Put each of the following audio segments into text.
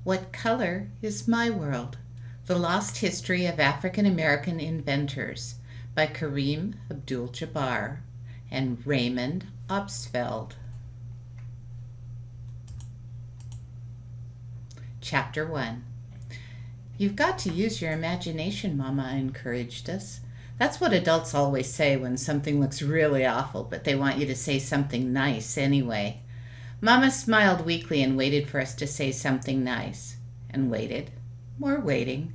What Color is My World? The Lost History of African American Inventors by Kareem Abdul-Jabbar and Raymond Obstfeld. Chapter 1. You've got to use your imagination, Mama encouraged us. That's what adults always say when something looks really awful, but they want you to say something nice anyway. Mama smiled weakly and waited for us to say something nice. And waited. More waiting.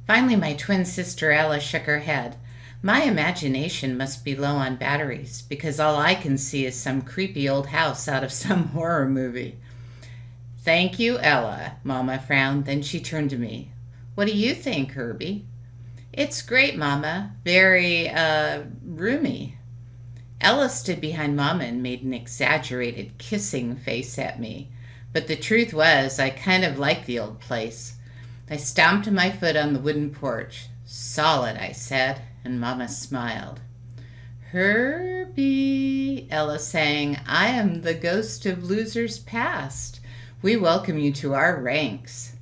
Finally, my twin sister Ella shook her head. My imagination must be low on batteries, because all I can see is some creepy old house out of some horror movie. Thank you, Ella, Mama frowned. Then she turned to me. What do you think, Herbie? It's great, Mama. Very, roomy. Ella stood behind Mama and made an exaggerated kissing face at me. But the truth was, I kind of liked the old place. I stomped my foot on the wooden porch. Solid, I said, and Mama smiled. Herbie, Ella sang, I am the ghost of losers past. We welcome you to our ranks.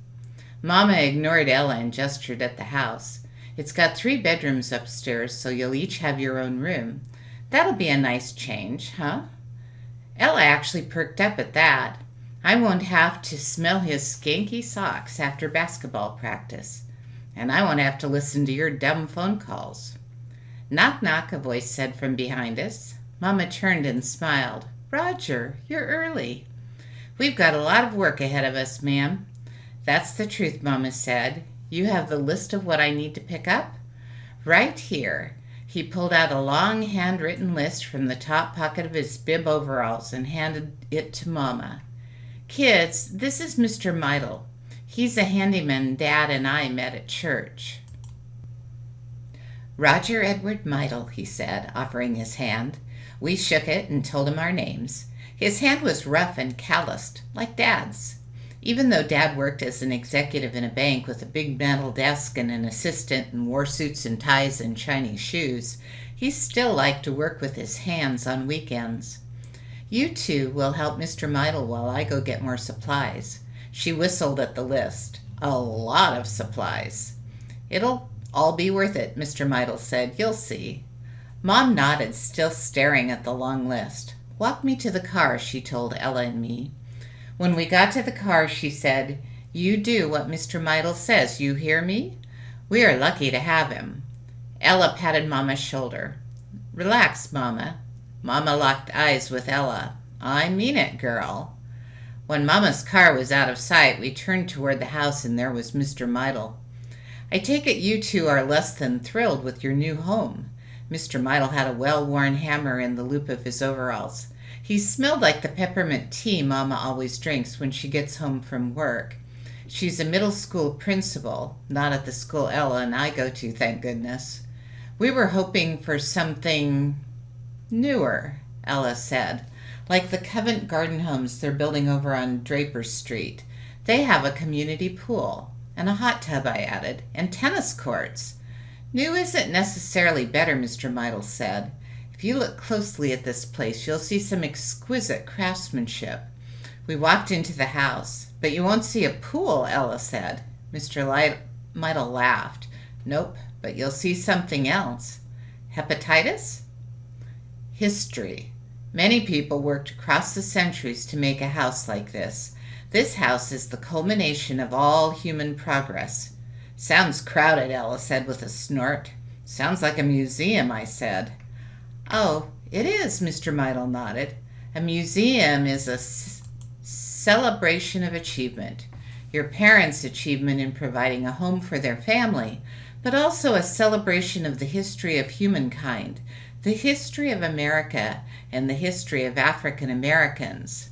Mama ignored Ella and gestured at the house. It's got 3 bedrooms upstairs, so you'll each have your own room. That'll be a nice change, huh? Ella actually perked up at that. I won't have to smell his skanky socks after basketball practice. And I won't have to listen to your dumb phone calls. Knock, knock, a voice said from behind us. Mama turned and smiled. Roger, you're early. We've got a lot of work ahead of us, ma'am. That's the truth, Mama said. You have the list of what I need to pick up? Right here. He pulled out a long handwritten list from the top pocket of his bib overalls and handed it to Mama. Kids, this is Mr. Meidel. He's a handyman Dad and I met at church. Roger Edward Meidel, he said, offering his hand. We shook it and told him our names. His hand was rough and calloused, like Dad's. Even though Dad worked as an executive in a bank with a big metal desk and an assistant and wore suits and ties and Chinese shoes, he still liked to work with his hands on weekends. You two will help Mr. Meidel while I go get more supplies. She whistled at the list. A lot of supplies. It'll all be worth it, Mr. Meidel said. You'll see. Mom nodded, still staring at the long list. Walk me to the car, she told Ella and me. When we got to the car, she said, You do what Mr. Meidel says, you hear me? We are lucky to have him. Ella patted Mama's shoulder. Relax, Mama. Mama locked eyes with Ella. I mean it, girl. When Mama's car was out of sight, we turned toward the house and there was Mr. Meidel. I take it you two are less than thrilled with your new home. Mr. Meidel had a well-worn hammer in the loop of his overalls. He smelled like the peppermint tea Mama always drinks when she gets home from work. She's a middle school principal, not at the school Ella and I go to, thank goodness. We were hoping for something newer, Ella said, like the Covent Garden homes they're building over on Draper Street. They have a community pool, and a hot tub, I added, and tennis courts. New isn't necessarily better, Mr. Meidel said. If you look closely at this place, you'll see some exquisite craftsmanship. We walked into the house. But you won't see a pool, Ella said. Mr. Meidel laughed. Nope, but you'll see something else. Hepatitis? History. Many people worked across the centuries to make a house like this. This house is the culmination of all human progress. Sounds crowded, Ella said with a snort. Sounds like a museum, I said. Oh, it is, Mr. Meidel nodded. A museum is a celebration of achievement. Your parents' achievement in providing a home for their family, but also a celebration of the history of humankind, the history of America, and the history of African Americans.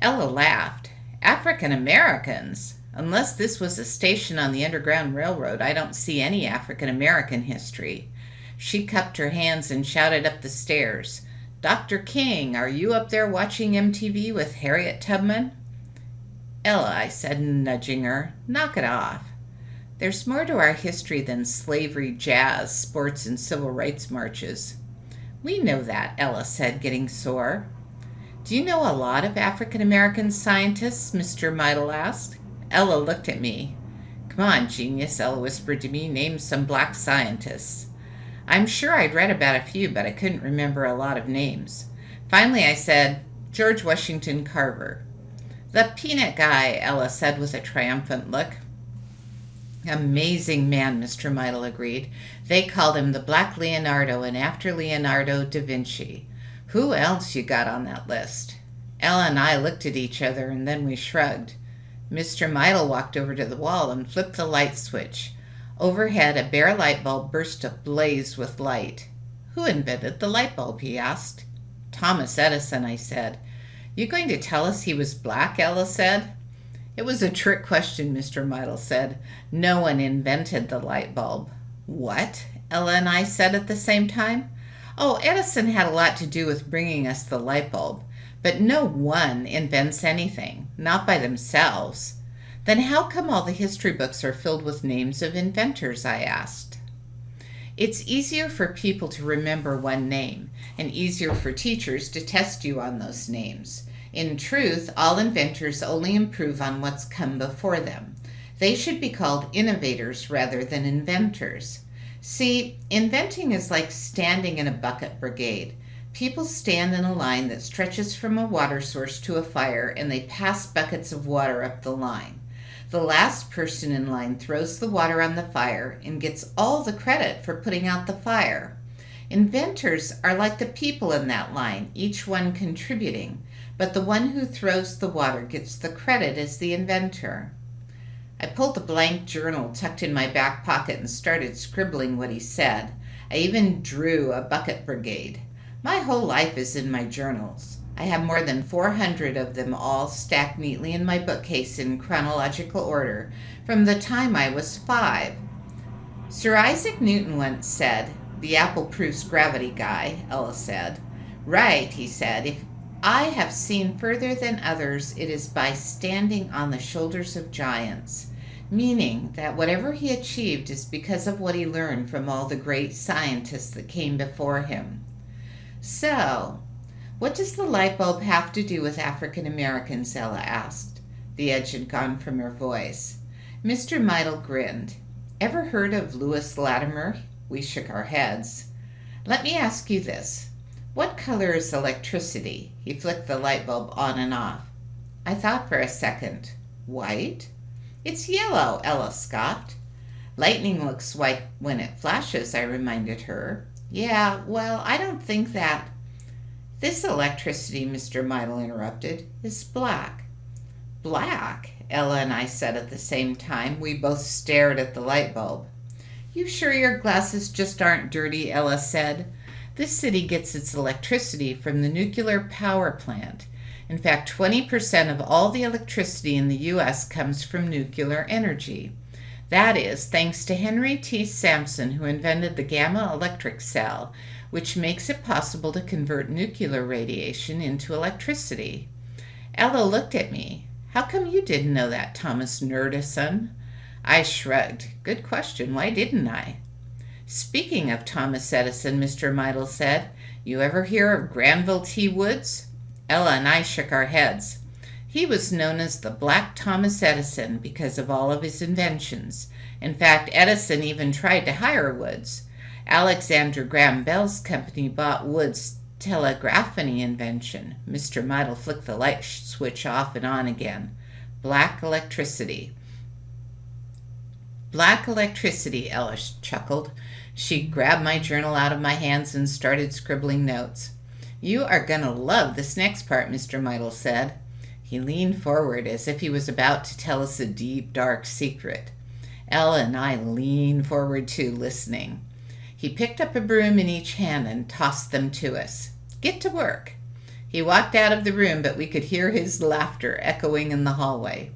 Ella laughed. African Americans? Unless this was a station on the Underground Railroad, I don't see any African American history. She cupped her hands and shouted up the stairs. Dr. King, are you up there watching MTV with Harriet Tubman? Ella, I said, nudging her, knock it off. There's more to our history than slavery, jazz, sports, and civil rights marches. We know that, Ella said, getting sore. Do you know a lot of African American scientists? Mr. Meidel asked. Ella looked at me. "Come on, genius," Ella whispered to me. "Name some black scientists." I'm sure I'd read about a few, but I couldn't remember a lot of names. Finally, I said, "George Washington Carver." "The peanut guy," Ella said with a triumphant look. "Amazing man," Mr. Meidel agreed. "They called him the Black Leonardo, and after Leonardo da Vinci. Who else you got on that list?" Ella and I looked at each other, and then we shrugged. Mr. Meidel walked over to the wall and flipped the light switch. Overhead, a bare light bulb burst ablaze with light. "Who invented the light bulb?" he asked. "Thomas Edison," I said. "You going to tell us he was black?" Ella said. "It was a trick question," Mr. Meidel said. "No one invented the light bulb." "What?" Ella and I said at the same time. "Oh, Edison had a lot to do with bringing us the light bulb. But no one invents anything, not by themselves." "Then how come all the history books are filled with names of inventors?" I asked. It's easier for people to remember one name, and easier for teachers to test you on those names. In truth, all inventors only improve on what's come before them. They should be called innovators rather than inventors. See, inventing is like standing in a bucket brigade. People stand in a line that stretches from a water source to a fire, and they pass buckets of water up the line. The last person in line throws the water on the fire and gets all the credit for putting out the fire. Inventors are like the people in that line, each one contributing, but the one who throws the water gets the credit as the inventor. I pulled the blank journal tucked in my back pocket and started scribbling what he said. I even drew a bucket brigade. My whole life is in my journals. I have more than 400 of them, all stacked neatly in my bookcase in chronological order from the time I was 5. Sir Isaac Newton once said, "The apple proves gravity, guy," Ella said. "Right," he said. "If I have seen further than others, it is by standing on the shoulders of giants," meaning that whatever he achieved is because of what he learned from all the great scientists that came before him. "So, what does the light bulb have to do with African Americans?" Ella asked. The edge had gone from her voice. Mr. Meidel grinned. "Ever heard of Louis Latimer?" We shook our heads. "Let me ask you this. What color is electricity?" He flicked the light bulb on and off. I thought for a second. "White?" "It's yellow," Ella scoffed. "Lightning looks white when it flashes," I reminded her. "Yeah, well, I don't think that—" "This electricity," Mr. Meidel interrupted, "is black." "Black?" Ella and I said at the same time. We both stared at the light bulb. "You sure your glasses just aren't dirty?" Ella said. "This city gets its electricity from the nuclear power plant. In fact, 20% of all the electricity in the U.S. comes from nuclear energy. That is, thanks to Henry T. Sampson, who invented the gamma electric cell, which makes it possible to convert nuclear radiation into electricity." Ella looked at me. "How come you didn't know that, Thomas Edison?" I shrugged. Good question. Why didn't I? "Speaking of Thomas Edison," Mr. Meidel said, "you ever hear of Granville T Woods?" Ella and I shook our heads. He was known as the Black Thomas Edison because of all of his inventions. In fact, Edison even tried to hire Woods. Alexander Graham Bell's company bought Woods' telegraphany invention. Mr. Meidel flicked the light switch off and on again. "Black electricity." "Black electricity," Ella chuckled. She grabbed my journal out of my hands and started scribbling notes. "You are going to love this next part," Mr. Meidel said. He leaned forward as if he was about to tell us a deep, dark secret. Ella and I leaned forward too, listening. He picked up a broom in each hand and tossed them to us. "Get to work." He walked out of the room, but we could hear his laughter echoing in the hallway.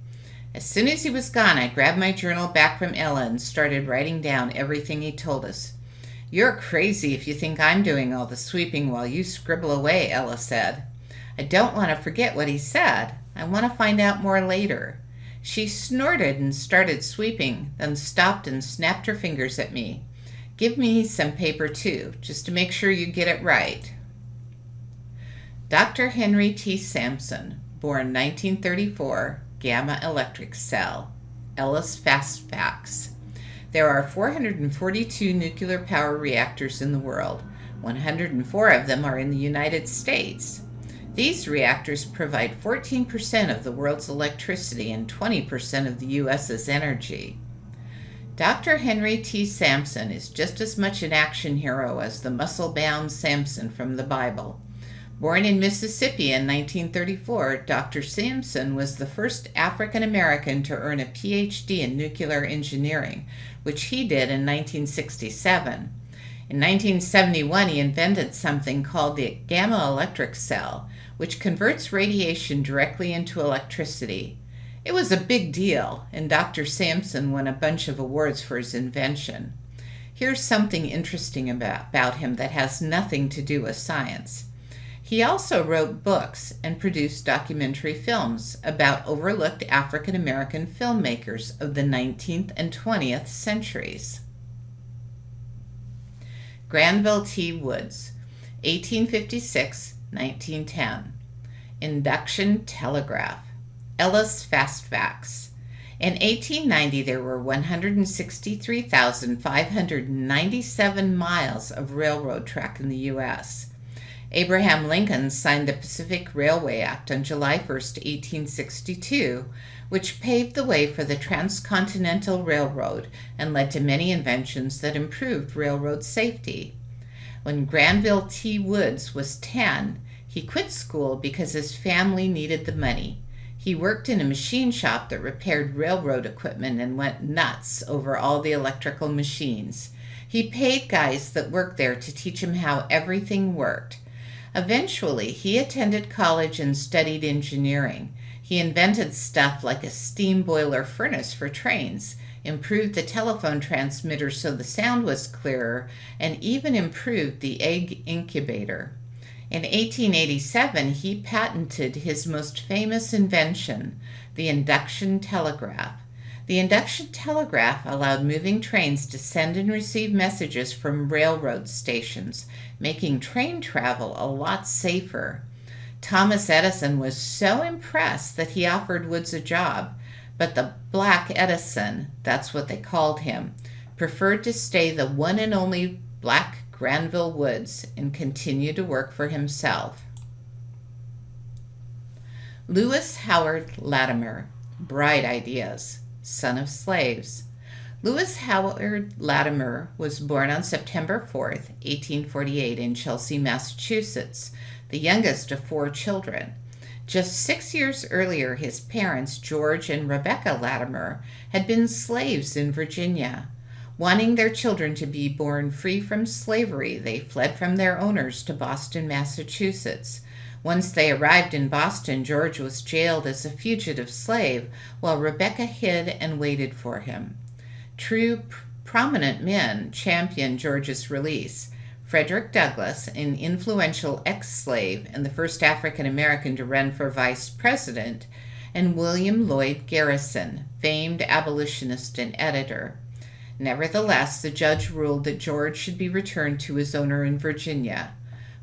As soon as he was gone, I grabbed my journal back from Ella and started writing down everything he told us. "You're crazy if you think I'm doing all the sweeping while you scribble away," Ella said. "I don't want to forget what he said. I want to find out more later." She snorted and started sweeping, then stopped and snapped her fingers at me. "Give me some paper too, just to make sure you get it right." Dr. Henry T. Sampson, born 1934, gamma electric cell, Ellis Fast Facts. There are 442 nuclear power reactors in the world. 104 of them are in the United States. These reactors provide 14% of the world's electricity and 20% of the U.S.'s energy. Dr. Henry T. Sampson is just as much an action hero as the muscle-bound Samson from the Bible. Born in Mississippi in 1934, Dr. Sampson was the first African American to earn a Ph.D. in nuclear engineering, which he did in 1967. In 1971, he invented something called the gamma electric cell, which converts radiation directly into electricity. It was a big deal, and Dr. Sampson won a bunch of awards for his invention. Here's something interesting about him that has nothing to do with science. He also wrote books and produced documentary films about overlooked African American filmmakers of the 19th and 20th centuries. Granville T Woods, 1856-1910. Induction telegraph, Ellis Fast Facts. In 1890, there were 163,597 miles of railroad track in the U.S. Abraham Lincoln signed the Pacific Railway Act on July 1, 1862, which paved the way for the Transcontinental Railroad and led to many inventions that improved railroad safety. When Granville T Woods was 10, he quit school because his family needed the money. He worked in a machine shop that repaired railroad equipment and went nuts over all the electrical machines. He paid guys that worked there to teach him how everything worked. Eventually, he attended college and studied engineering. He invented stuff like a steam boiler furnace for trains, improved the telephone transmitter so the sound was clearer, and even improved the egg incubator. In 1887, he patented his most famous invention, the induction telegraph. The induction telegraph allowed moving trains to send and receive messages from railroad stations, making train travel a lot safer. Thomas Edison was so impressed that he offered Woods a job, but the Black Edison, that's what they called him, preferred to stay the one and only Black Granville Woods and continue to work for himself. Lewis Howard Latimer, bright ideas. Son of slaves. Lewis Howard Latimer was born on September 4, 1848 in Chelsea, Massachusetts, the youngest of 4 children. Just 6 years earlier, his parents, George and Rebecca Latimer, had been slaves in Virginia. Wanting their children to be born free from slavery, they fled from their owners to Boston, Massachusetts. Once they arrived in Boston, George was jailed as a fugitive slave, while Rebecca hid and waited for him. Two prominent men championed George's release. Frederick Douglass, an influential ex-slave and the first African American to run for vice president, and William Lloyd Garrison, famed abolitionist and editor. Nevertheless, the judge ruled that George should be returned to his owner in Virginia.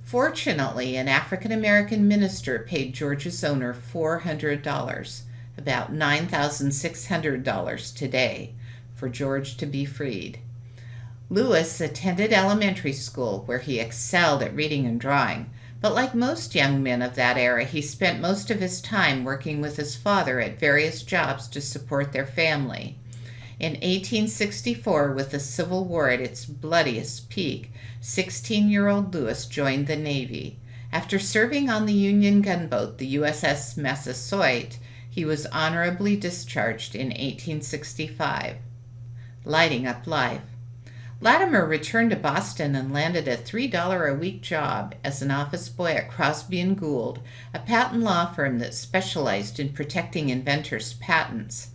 Fortunately, an African-American minister paid George's owner $400, about $9,600 today, for George to be freed. Lewis attended elementary school, where he excelled at reading and drawing, but like most young men of that era, he spent most of his time working with his father at various jobs to support their family. In 1864, with the Civil War at its bloodiest peak, 16-year-old Lewis joined the Navy. After serving on the Union gunboat, the USS Massasoit, he was honorably discharged in 1865. Lighting up life. Latimer returned to Boston and landed a $3 a week job as an office boy at Crosby & Gould, a patent law firm that specialized in protecting inventors' patents.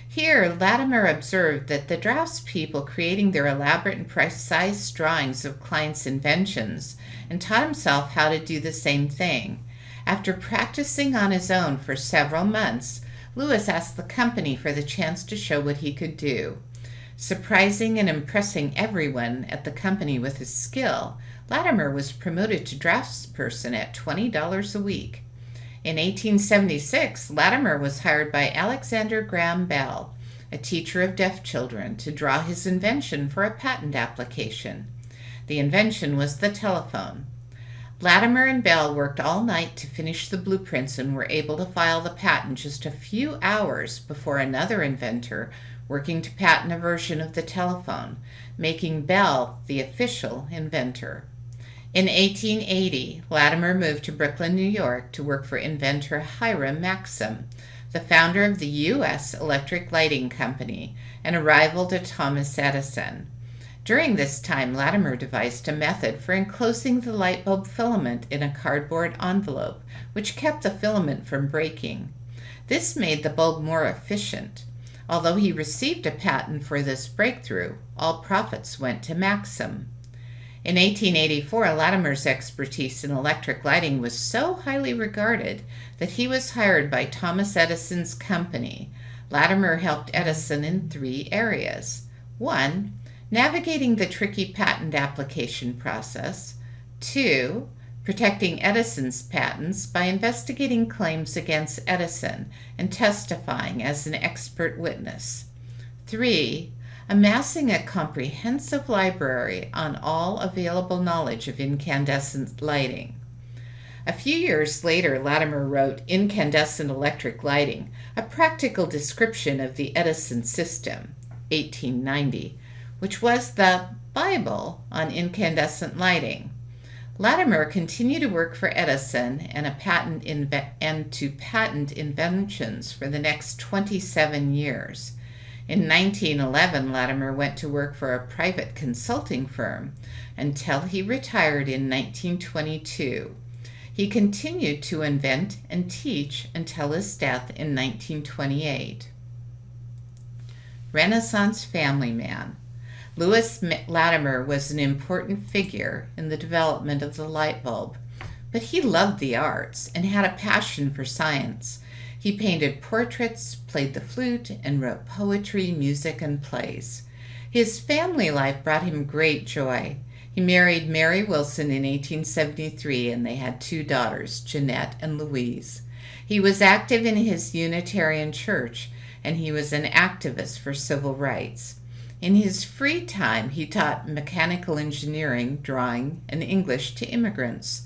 Here, Latimer observed that the draftspeople creating their elaborate and precise drawings of clients' inventions, and taught himself how to do the same thing. After practicing on his own for several months, Lewis asked the company for the chance to show what he could do. Surprising and impressing everyone at the company with his skill, Latimer was promoted to draftsperson at $20 a week. In 1876, Latimer was hired by Alexander Graham Bell, a teacher of deaf children, to draw his invention for a patent application. The invention was the telephone. Latimer and Bell worked all night to finish the blueprints and were able to file the patent just a few hours before another inventor working to patent a version of the telephone, making Bell the official inventor. In 1880, Latimer moved to Brooklyn, New York to work for inventor Hiram Maxim, the founder of the U.S. Electric Lighting Company, and a rival to Thomas Edison. During this time, Latimer devised a method for enclosing the light bulb filament in a cardboard envelope, which kept the filament from breaking. This made the bulb more efficient. Although he received a patent for this breakthrough, all profits went to Maxim. In 1884, Latimer's expertise in electric lighting was so highly regarded that he was hired by Thomas Edison's company. Latimer helped Edison in 3 areas. 1. Navigating the tricky patent application process. 2. Protecting Edison's patents by investigating claims against Edison and testifying as an expert witness. 3. Amassing a comprehensive library on all available knowledge of incandescent lighting. A few years later, Latimer wrote Incandescent Electric Lighting, a practical description of the Edison system, 1890, which was the Bible on incandescent lighting. Latimer continued to work for Edison and to patent inventions for the next 27 years. In 1911, Latimer went to work for a private consulting firm until he retired in 1922. He continued to invent and teach until his death in 1928. Renaissance family man. Louis Latimer was an important figure in the development of the light bulb, but he loved the arts and had a passion for science. He painted portraits, played the flute, and wrote poetry, music, and plays. His family life brought him great joy. He married Mary Wilson in 1873, and they had 2 daughters, Jeanette and Louise. He was active in his Unitarian church, and he was an activist for civil rights. In his free time, he taught mechanical engineering, drawing, and English to immigrants.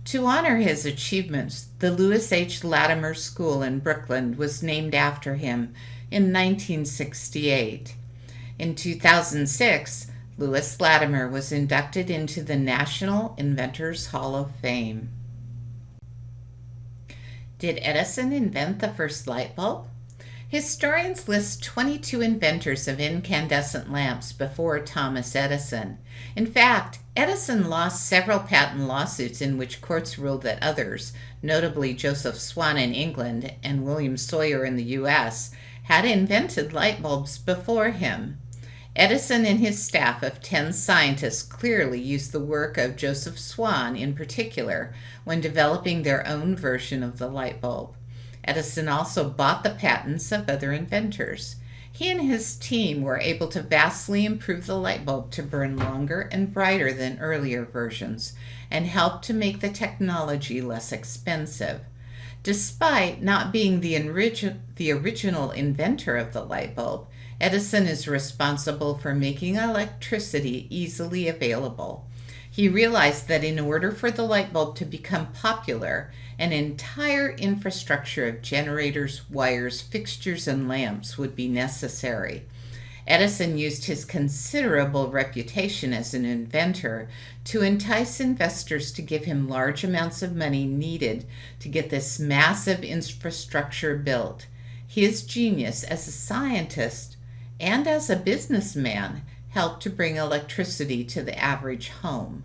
To honor his achievements, the Louis H. Latimer School in Brooklyn was named after him in 1968. In 2006, Louis Latimer was inducted into the National Inventors Hall of Fame. Did Edison invent the first light bulb? Historians list 22 inventors of incandescent lamps before Thomas Edison. In fact, Edison lost several patent lawsuits in which courts ruled that others, notably Joseph Swan in England and William Sawyer in the U.S., had invented light bulbs before him. Edison and his staff of 10 scientists clearly used the work of Joseph Swan in particular when developing their own version of the light bulb. Edison also bought the patents of other inventors. He and his team were able to vastly improve the light bulb to burn longer and brighter than earlier versions, and helped to make the technology less expensive. Despite not being the original inventor of the light bulb, Edison is responsible for making electricity easily available. He realized that in order for the light bulb to become popular, an entire infrastructure of generators, wires, fixtures, and lamps would be necessary. Edison used his considerable reputation as an inventor to entice investors to give him large amounts of money needed to get this massive infrastructure built. His genius as a scientist and as a businessman helped to bring electricity to the average home.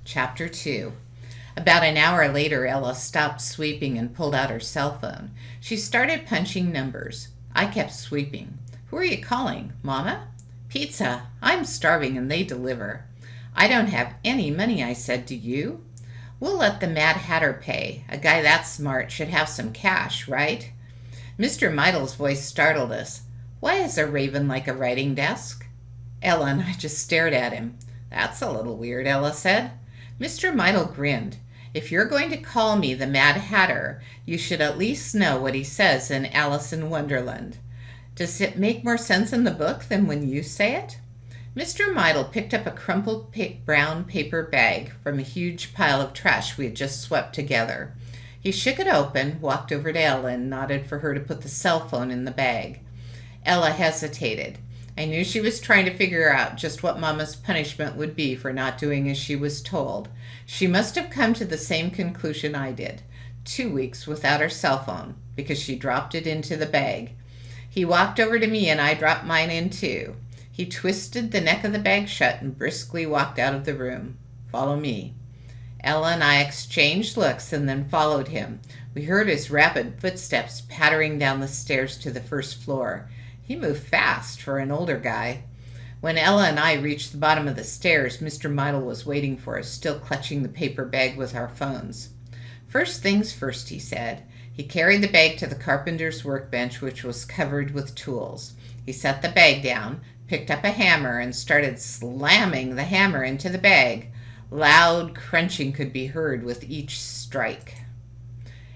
Chapter 2. About an hour later, Ella stopped sweeping and pulled out her cell phone. She started punching numbers. I kept sweeping. Who are you calling, Mama? Pizza. I'm starving and they deliver. I don't have any money, I said. Do you? We'll let the Mad Hatter pay. A guy that smart should have some cash, right? Mr. Meidle's voice startled us. Why is a raven like a writing desk? Ella and I just stared at him. That's a little weird, Ella said. Mr. Meidle grinned. If you're going to call me the Mad Hatter, you should at least know what he says in Alice in Wonderland. Does it make more sense in the book than when you say it? Mr. Meidel picked up a crumpled brown paper bag from a huge pile of trash we had just swept together. He shook it open, walked over to Ella, and nodded for her to put the cell phone in the bag. Ella hesitated. I knew she was trying to figure out just what Mama's punishment would be for not doing as she was told. She must have come to the same conclusion I did. 2 weeks without her cell phone, because she dropped it into the bag. He walked over to me and I dropped mine in too. He twisted the neck of the bag shut and briskly walked out of the room. Follow me. Ella and I exchanged looks and then followed him. We heard his rapid footsteps pattering down the stairs to the first floor. He moved fast for an older guy. When Ella and I reached the bottom of the stairs, Mr. Meidel was waiting for us, still clutching the paper bag with our phones. First things first, he said. He carried the bag to the carpenter's workbench, which was covered with tools. He set the bag down, picked up a hammer, and started slamming the hammer into the bag. Loud crunching could be heard with each strike.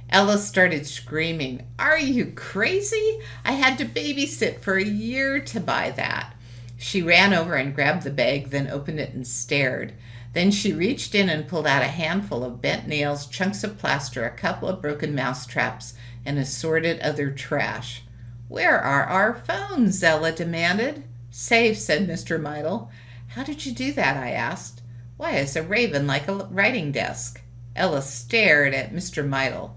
Ella started screaming, "Are you crazy? I had to babysit for a year to buy that." She ran over and grabbed the bag, then opened it and stared. Then she reached in and pulled out a handful of bent nails, chunks of plaster, a couple of broken mouse traps, and assorted other trash. "Where are our phones?" Ella demanded. "Safe," said Mr. Meidel. "How did you do that?" I asked. "Why, it's a raven like a writing desk." Ella stared at Mr. Meidel.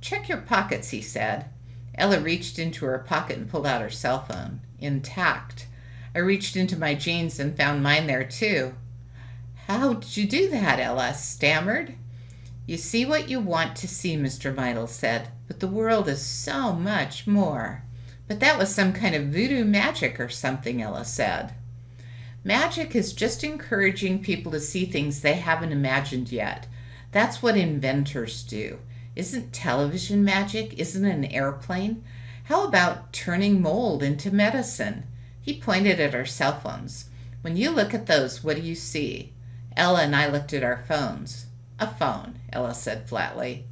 "Check your pockets," he said. Ella reached into her pocket and pulled out her cell phone. Intact. I reached into my jeans and found mine there too. "How did you do that?" Ella stammered. "You see what you want to see," Mr. Meidel said, "but the world is so much more." "But that was some kind of voodoo magic or something," Ella said. Magic is just encouraging people to see things they haven't imagined yet. That's what inventors do. Isn't television magic? Isn't it an airplane? How about turning mold into medicine? He pointed at our cell phones. "When you look at those, what do you see?" Ella and I looked at our phones. "A phone," Ella said flatly.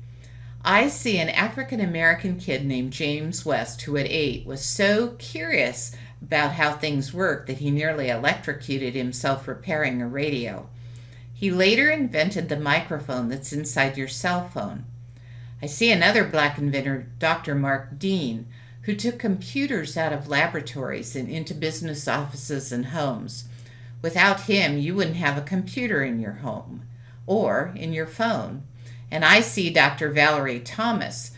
"I see an African-American kid named James West who at 8 was so curious about how things work that he nearly electrocuted himself repairing a radio. He later invented the microphone that's inside your cell phone. I see another black inventor, Dr. Mark Dean, who took computers out of laboratories and into business offices and homes. Without him, you wouldn't have a computer in your home or in your phone. And I see Dr. Valerie Thomas,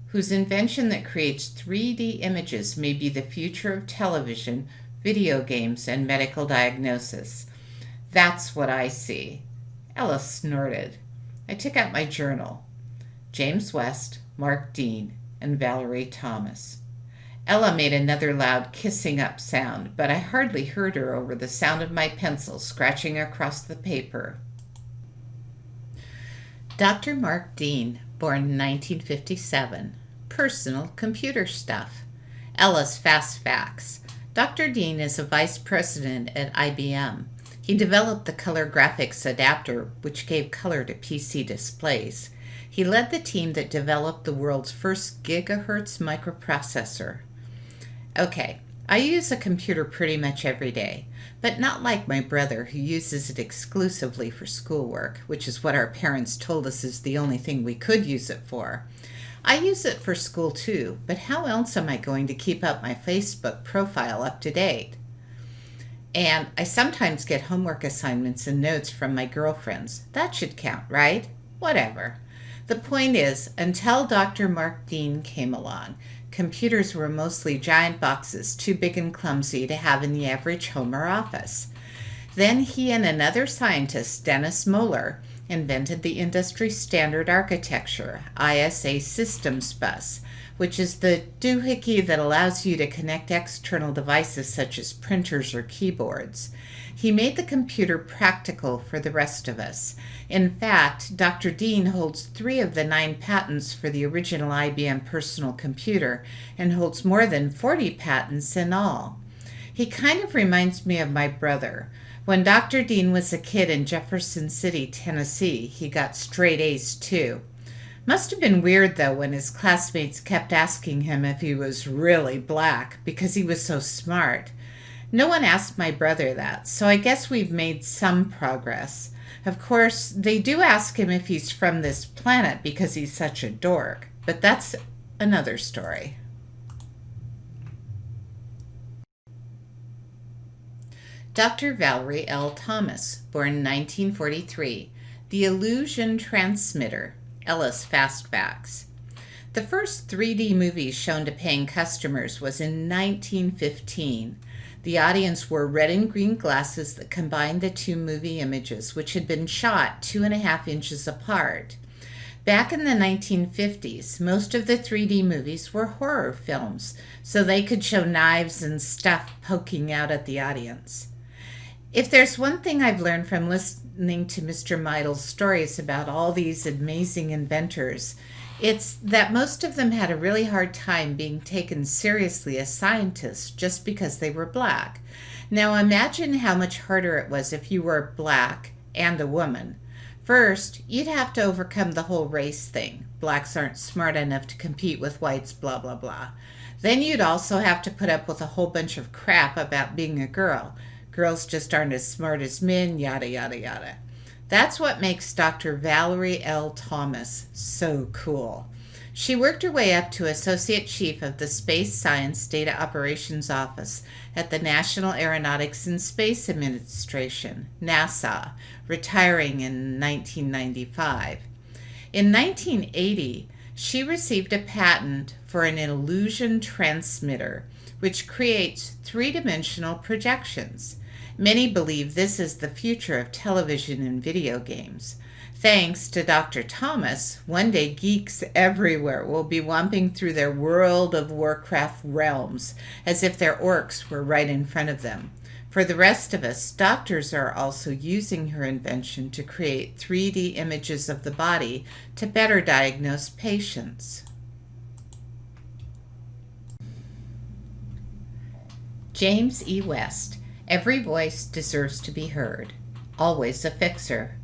whose invention that creates 3D images may be the future of television, video games, and medical diagnosis. That's what I see." Ella snorted. I took out my journal. James West, Mark Dean, and Valerie Thomas. Ella made another loud kissing up sound, but I hardly heard her over the sound of my pencil scratching across the paper. Dr. Mark Dean, born in 1957. Personal computer stuff. Ella's fast facts. Dr. Dean is a vice president at IBM. He developed the color graphics adapter, which gave color to PC displays. He led the team that developed the world's first gigahertz microprocessor. Okay, I use a computer pretty much every day, but not like my brother who uses it exclusively for schoolwork, which is what our parents told us is the only thing we could use it for. I use it for school too, but how else am I going to keep up my Facebook profile up to date? And I sometimes get homework assignments and notes from my girlfriends. That should count, right? Whatever. The point is, until Dr. Mark Dean came along, computers were mostly giant boxes too big and clumsy to have in the average home or office. Then he and another scientist, Dennis Moeller, invented the industry standard architecture, ISA Systems Bus, which is the doohickey that allows you to connect external devices such as printers or keyboards. He made the computer practical for the rest of us. In fact, Dr. Dean holds 3 of the 9 patents for the original IBM personal computer and holds more than 40 patents in all. He kind of reminds me of my brother. When Dr. Dean was a kid in Jefferson City, Tennessee, he got straight A's too. Must have been weird, though, when his classmates kept asking him if he was really black because he was so smart. No one asked my brother that, so I guess we've made some progress. Of course, they do ask him if he's from this planet because he's such a dork, but that's another story. Dr. Valerie L. Thomas, born 1943, the illusion transmitter, Ellis Fastbacks. The first 3D movie shown to paying customers was in 1915. The audience wore red and green glasses that combined the two movie images, which had been shot 2.5 inches apart. Back in the 1950s, most of the 3D movies were horror films, so they could show knives and stuff poking out at the audience. If there's one thing I've learned from listening to Mr. Meidl's stories about all these amazing inventors, it's that most of them had a really hard time being taken seriously as scientists just because they were black. Now imagine how much harder it was if you were black and a woman. First, you'd have to overcome the whole race thing. Blacks aren't smart enough to compete with whites, blah, blah, blah. Then you'd also have to put up with a whole bunch of crap about being a girl. Girls just aren't as smart as men, yada, yada, yada. That's what makes Dr. Valerie L. Thomas so cool. She worked her way up to Associate Chief of the Space Science Data Operations Office at the National Aeronautics and Space Administration, NASA, retiring in 1995. In 1980, she received a patent for an illusion transmitter, which creates three-dimensional projections. Many believe this is the future of television and video games. Thanks to Dr. Thomas, one day geeks everywhere will be whomping through their World of Warcraft realms as if their orcs were right in front of them. For the rest of us, doctors are also using her invention to create 3D images of the body to better diagnose patients. James E. West. Every voice deserves to be heard. Always a fixer.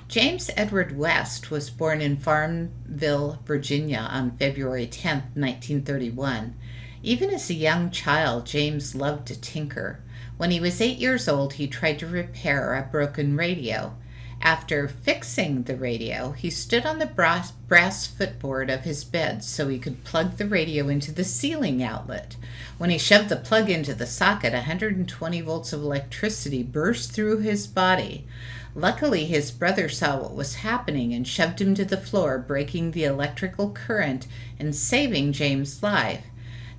James Edward West was born in Farmville, Virginia on February 10, 1931. Even as a young child, James loved to tinker. When he was 8 years old, he tried to repair a broken radio. After fixing the radio, he stood on the brass footboard of his bed so he could plug the radio into the ceiling outlet. When he shoved the plug into the socket, 120 volts of electricity burst through his body. Luckily, his brother saw what was happening and shoved him to the floor, breaking the electrical current and saving James' life.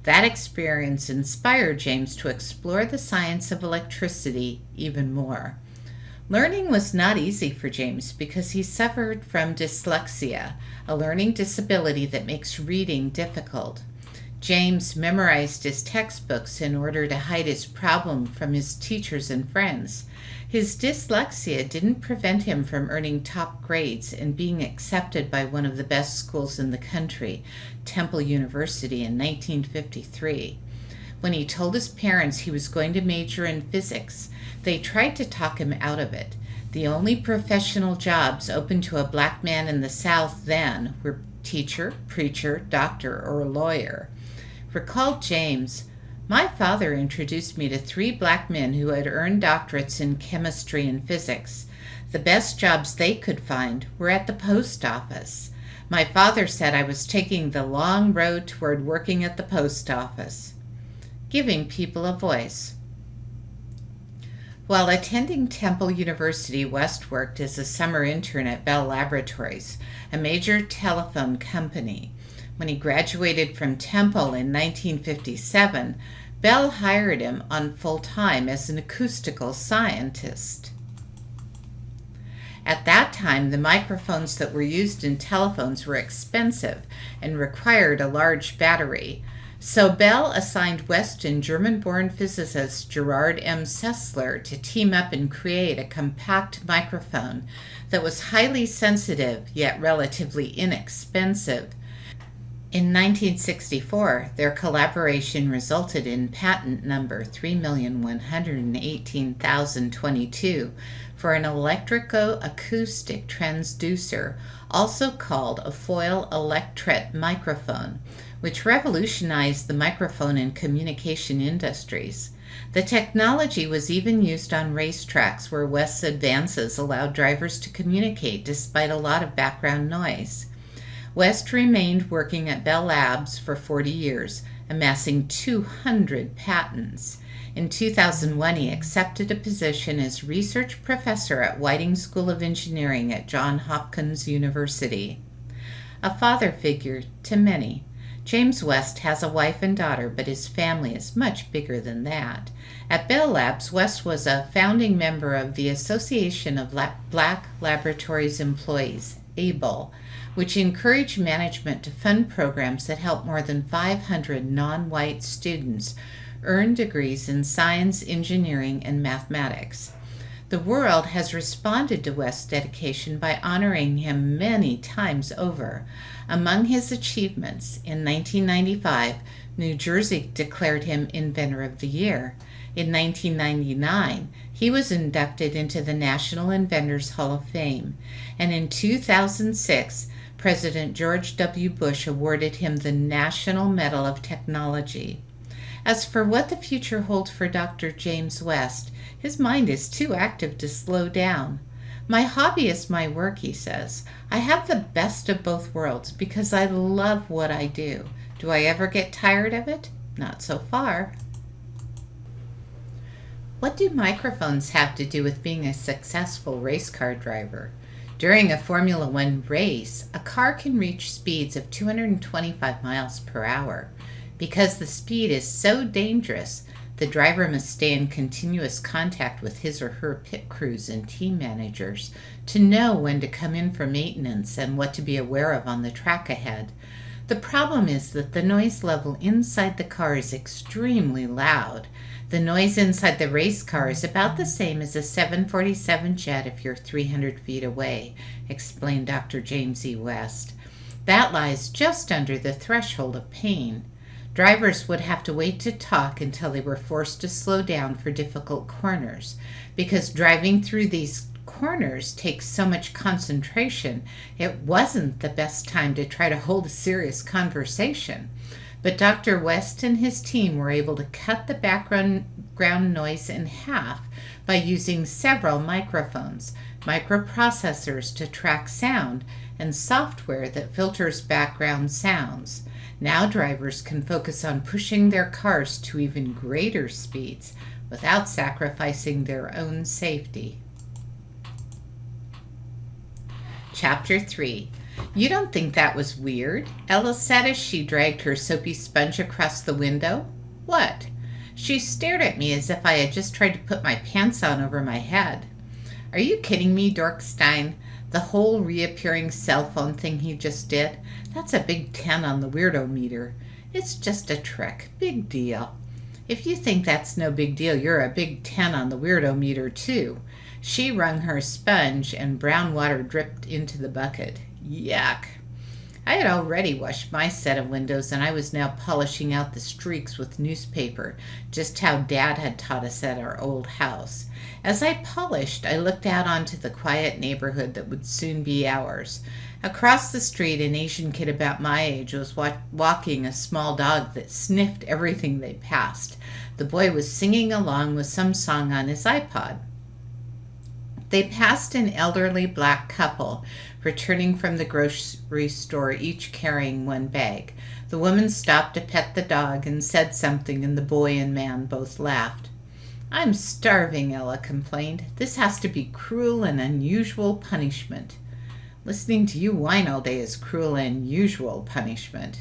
That experience inspired James to explore the science of electricity even more. Learning was not easy for James because he suffered from dyslexia, a learning disability that makes reading difficult. James memorized his textbooks in order to hide his problem from his teachers and friends. His dyslexia didn't prevent him from earning top grades and being accepted by one of the best schools in the country, Temple University, in 1953. When he told his parents he was going to major in physics, they tried to talk him out of it. The only professional jobs open to a black man in the South then were teacher, preacher, doctor, or lawyer. Recalled James, "My father introduced me to 3 black men who had earned doctorates in chemistry and physics. The best jobs they could find were at the post office. My father said I was taking the long road toward working at the post office." Giving people a voice. While attending Temple University, West worked as a summer intern at Bell Laboratories, a major telephone company. When he graduated from Temple in 1957, Bell hired him on full-time as an acoustical scientist. At that time, the microphones that were used in telephones were expensive and required a large battery. So Bell assigned West and German-born physicist Gerard M. Sessler to team up and create a compact microphone that was highly sensitive yet relatively inexpensive. In 1964, their collaboration resulted in patent number 3,118,022 for an electroacoustic transducer, also called a foil electret microphone, which revolutionized the microphone and communication industries. The technology was even used on racetracks where West's advances allowed drivers to communicate despite a lot of background noise. West remained working at Bell Labs for 40 years, amassing 200 patents. In 2001, he accepted a position as research professor at Whiting School of Engineering at Johns Hopkins University. A father figure to many, James West has a wife and daughter, but his family is much bigger than that. At Bell Labs, West was a founding member of the Association of Black Laboratories Employees, ABLE, which encouraged management to fund programs that helped more than 500 non-white students earn degrees in science, engineering, and mathematics. The world has responded to West's dedication by honoring him many times over. Among his achievements, in 1995, New Jersey declared him Inventor of the Year. In 1999, he was inducted into the National Inventors Hall of Fame. And in 2006, President George W. Bush awarded him the National Medal of Technology. As for what the future holds for Dr. James West, his mind is too active to slow down. My hobby is my work, he says. I have the best of both worlds because I love what I do. Do I ever get tired of it? Not so far. What do microphones have to do with being a successful race car driver? During a Formula One race, a car can reach speeds of 225 miles per hour. Because the speed is so dangerous, the driver must stay in continuous contact with his or her pit crews and team managers to know when to come in for maintenance and what to be aware of on the track ahead. The problem is that the noise level inside the car is extremely loud. The noise inside the race car is about the same as a 747 jet if you're 300 feet away, explained Dr. James E. West. That lies just under the threshold of pain. Drivers would have to wait to talk until they were forced to slow down for difficult corners. Because driving through these corners takes so much concentration, it wasn't the best time to try to hold a serious conversation. But Dr. West and his team were able to cut the background noise in half by using several microphones, microprocessors to track sound, and software that filters background sounds. Now drivers can focus on pushing their cars to even greater speeds without sacrificing their own safety. Chapter 3. You don't think that was weird? Ella said as she dragged her soapy sponge across the window. What? She stared at me as if I had just tried to put my pants on over my head. Are you kidding me, Dorkstein? The whole reappearing cell phone thing he just did? That's a big 10 on the weirdo meter. It's just a trick. Big deal. If you think that's no big deal, you're a big 10 on the weirdo meter, too. She wrung her sponge and brown water dripped into the bucket. Yuck. I had already washed my set of windows and I was now polishing out the streaks with newspaper, just how Dad had taught us at our old house. As I polished, I looked out onto the quiet neighborhood that would soon be ours. Across the street, an Asian kid about my age was walking a small dog that sniffed everything they passed. The boy was singing along with some song on his iPod. They passed an elderly black couple, returning from the grocery store, each carrying one bag. The woman stopped to pet the dog and said something, and the boy and man both laughed. I'm starving, Ella complained. This has to be cruel and unusual punishment. Listening to you whine all day is cruel and unusual punishment.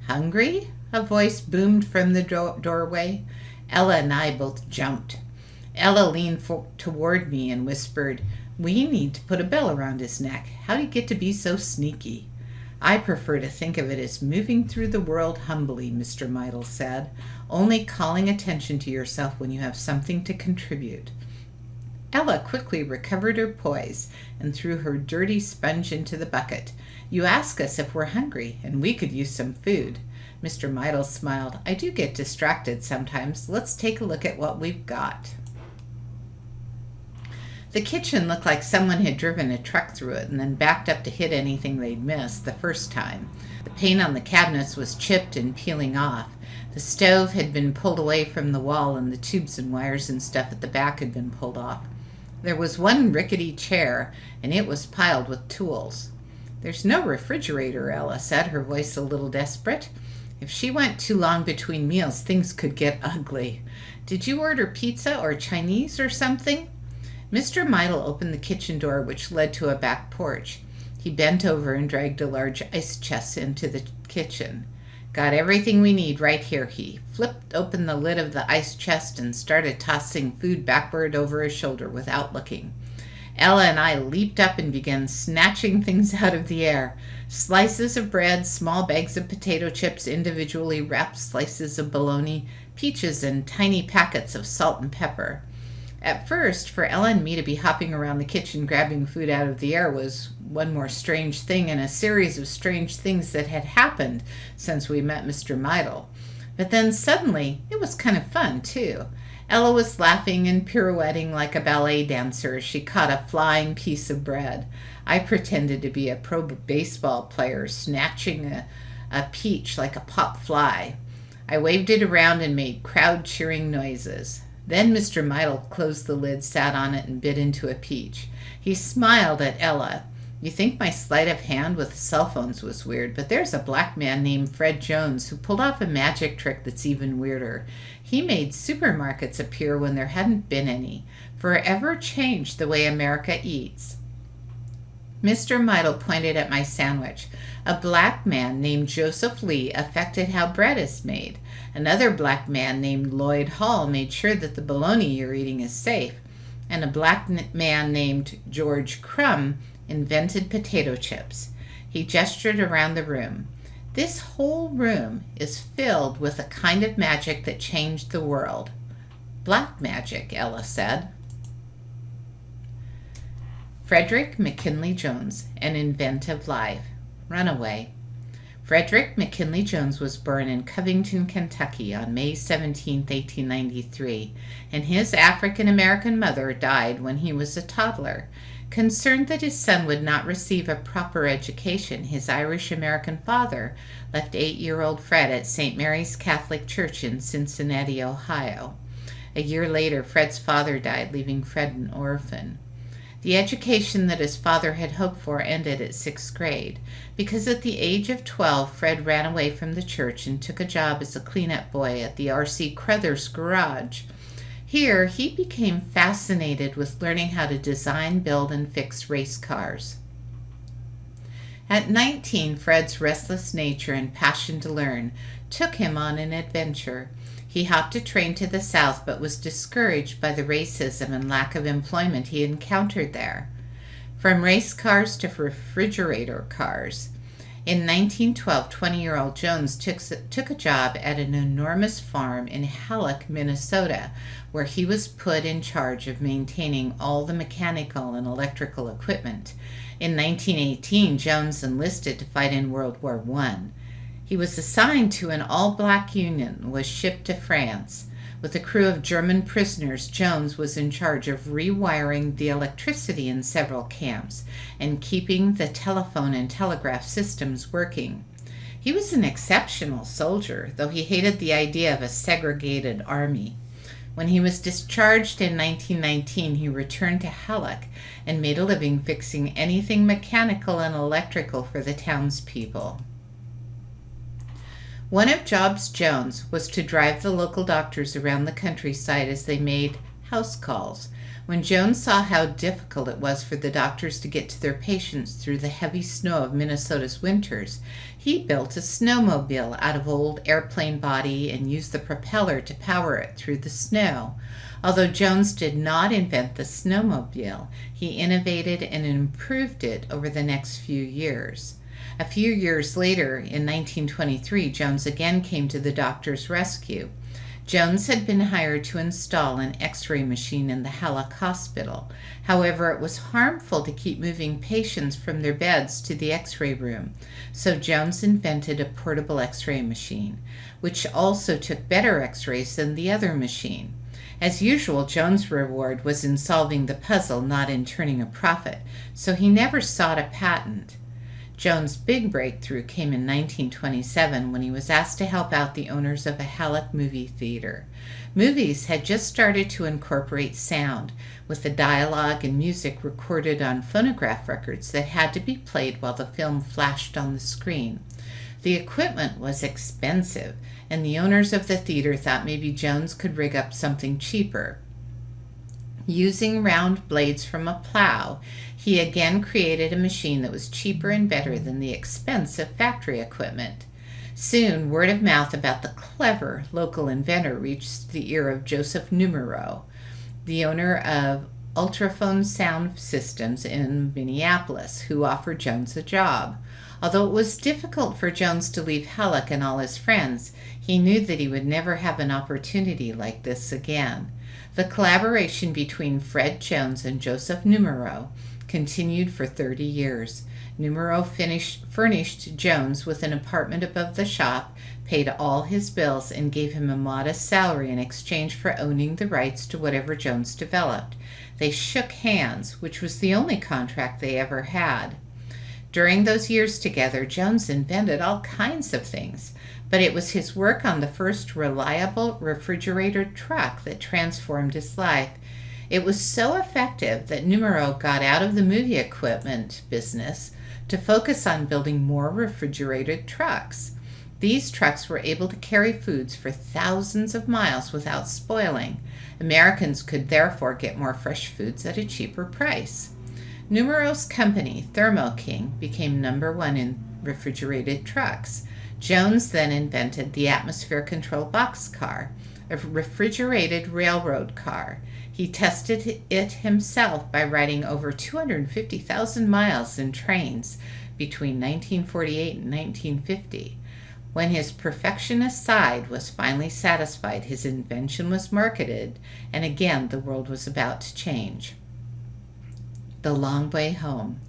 Hungry? A voice boomed from the doorway. Ella and I both jumped. Ella leaned toward me and whispered, We need to put a bell around his neck. How do you get to be so sneaky? I prefer to think of it as moving through the world humbly, Mr. Meidel said, only calling attention to yourself when you have something to contribute. Ella quickly recovered her poise and threw her dirty sponge into the bucket. You ask us if we're hungry, and we could use some food." Mr. Meidel smiled. "I do get distracted sometimes. Let's take a look at what we've got." The kitchen looked like someone had driven a truck through it and then backed up to hit anything they'd missed the first time. The paint on the cabinets was chipped and peeling off. The stove had been pulled away from the wall, and the tubes and wires and stuff at the back had been pulled off. There was one rickety chair, and it was piled with tools. "There's no refrigerator," Ella said, her voice a little desperate. If she went too long between meals, things could get ugly. "Did you order pizza or Chinese or something?" Mr. Meidel opened the kitchen door, which led to a back porch. He bent over and dragged a large ice chest into the kitchen. "Got everything we need right here." He flipped open the lid of the ice chest and started tossing food backward over his shoulder without looking. Ella and I leaped up and began snatching things out of the air. Slices of bread, small bags of potato chips, individually wrapped slices of bologna, peaches, and tiny packets of salt and pepper. At first, for Ella and me to be hopping around the kitchen grabbing food out of the air was one more strange thing in a series of strange things that had happened since we met Mr. Meidel. But then suddenly, it was kind of fun, too. Ella was laughing and pirouetting like a ballet dancer as she caught a flying piece of bread. I pretended to be a pro baseball player snatching a peach like a pop fly. I waved it around and made crowd-cheering noises. Then Mr. Meidel closed the lid, sat on it, and bit into a peach. He smiled at Ella. "You think my sleight of hand with cell phones was weird, but there's a black man named Fred Jones who pulled off a magic trick that's even weirder. He made supermarkets appear when there hadn't been any. Forever changed the way America eats." Mr. Meidel pointed at my sandwich. "A black man named Joseph Lee affected how bread is made. Another black man named Lloyd Hall made sure that the bologna you're eating is safe. And a black man named George Crumb invented potato chips." He gestured around the room. "This whole room is filled with a kind of magic that changed the world." "Black magic," Ella said. Frederick McKinley Jones, An Inventive Life. Runaway. Frederick McKinley Jones was born in Covington, Kentucky on May 17, 1893, and his African-American mother died when he was a toddler. Concerned that his son would not receive a proper education, his Irish-American father left 8-year-old Fred at St. Mary's Catholic Church in Cincinnati, Ohio. A year later, Fred's father died, leaving Fred an orphan. The education that his father had hoped for ended at 6th grade, because at the age of 12, Fred ran away from the church and took a job as a cleanup boy at the R.C. Crothers garage. Here, he became fascinated with learning how to design, build, and fix race cars. At 19, Fred's restless nature and passion to learn took him on an adventure. He hopped a train to the south, but was discouraged by the racism and lack of employment he encountered there. From race cars to refrigerator cars. In 1912, 20-year-old Jones took a job at an enormous farm in Halleck, Minnesota, where he was put in charge of maintaining all the mechanical and electrical equipment. In 1918, Jones enlisted to fight in World War I. He was assigned to an all-black unit and was shipped to France. With a crew of German prisoners, Jones was in charge of rewiring the electricity in several camps and keeping the telephone and telegraph systems working. He was an exceptional soldier, though he hated the idea of a segregated army. When he was discharged in 1919, he returned to Halleck and made a living fixing anything mechanical and electrical for the townspeople. One of Jobs Jones was to drive the local doctors around the countryside as they made house calls. When Jones saw how difficult it was for the doctors to get to their patients through the heavy snow of Minnesota's winters, he built a snowmobile out of old airplane body and used the propeller to power it through the snow. Although Jones did not invent the snowmobile, he innovated and improved it over the next few years. A few years later, in 1923, Jones again came to the doctor's rescue. Jones had been hired to install an X-ray machine in the Halleck Hospital. However, it was harmful to keep moving patients from their beds to the X-ray room, so Jones invented a portable X-ray machine, which also took better X-rays than the other machine. As usual, Jones' reward was in solving the puzzle, not in turning a profit, so he never sought a patent. Jones' big breakthrough came in 1927 when he was asked to help out the owners of a Halleck movie theater. Movies had just started to incorporate sound, with the dialogue and music recorded on phonograph records that had to be played while the film flashed on the screen. The equipment was expensive, and the owners of the theater thought maybe Jones could rig up something cheaper. Using round blades from a plow, he again created a machine that was cheaper and better than the expensive factory equipment. Soon, word of mouth about the clever local inventor reached the ear of Joseph Numero, the owner of Ultraphone Sound Systems in Minneapolis, who offered Jones a job. Although it was difficult for Jones to leave Halleck and all his friends, he knew that he would never have an opportunity like this again. The collaboration between Fred Jones and Joseph Numero continued for 30 years. Numero furnished Jones with an apartment above the shop, paid all his bills, and gave him a modest salary in exchange for owning the rights to whatever Jones developed. They shook hands, which was the only contract they ever had. During those years together, Jones invented all kinds of things, but it was his work on the first reliable refrigerator truck that transformed his life. It was so effective that Numero got out of the movie equipment business to focus on building more refrigerated trucks. These trucks were able to carry foods for thousands of miles without spoiling. Americans could therefore get more fresh foods at a cheaper price. Numero's company, Thermo King, became number one in refrigerated trucks. Jones then invented the atmosphere control boxcar, a refrigerated railroad car. He tested it himself by riding over 250,000 miles in trains between 1948 and 1950. When his perfectionist side was finally satisfied, his invention was marketed, and again the world was about to change. The Long Way Home.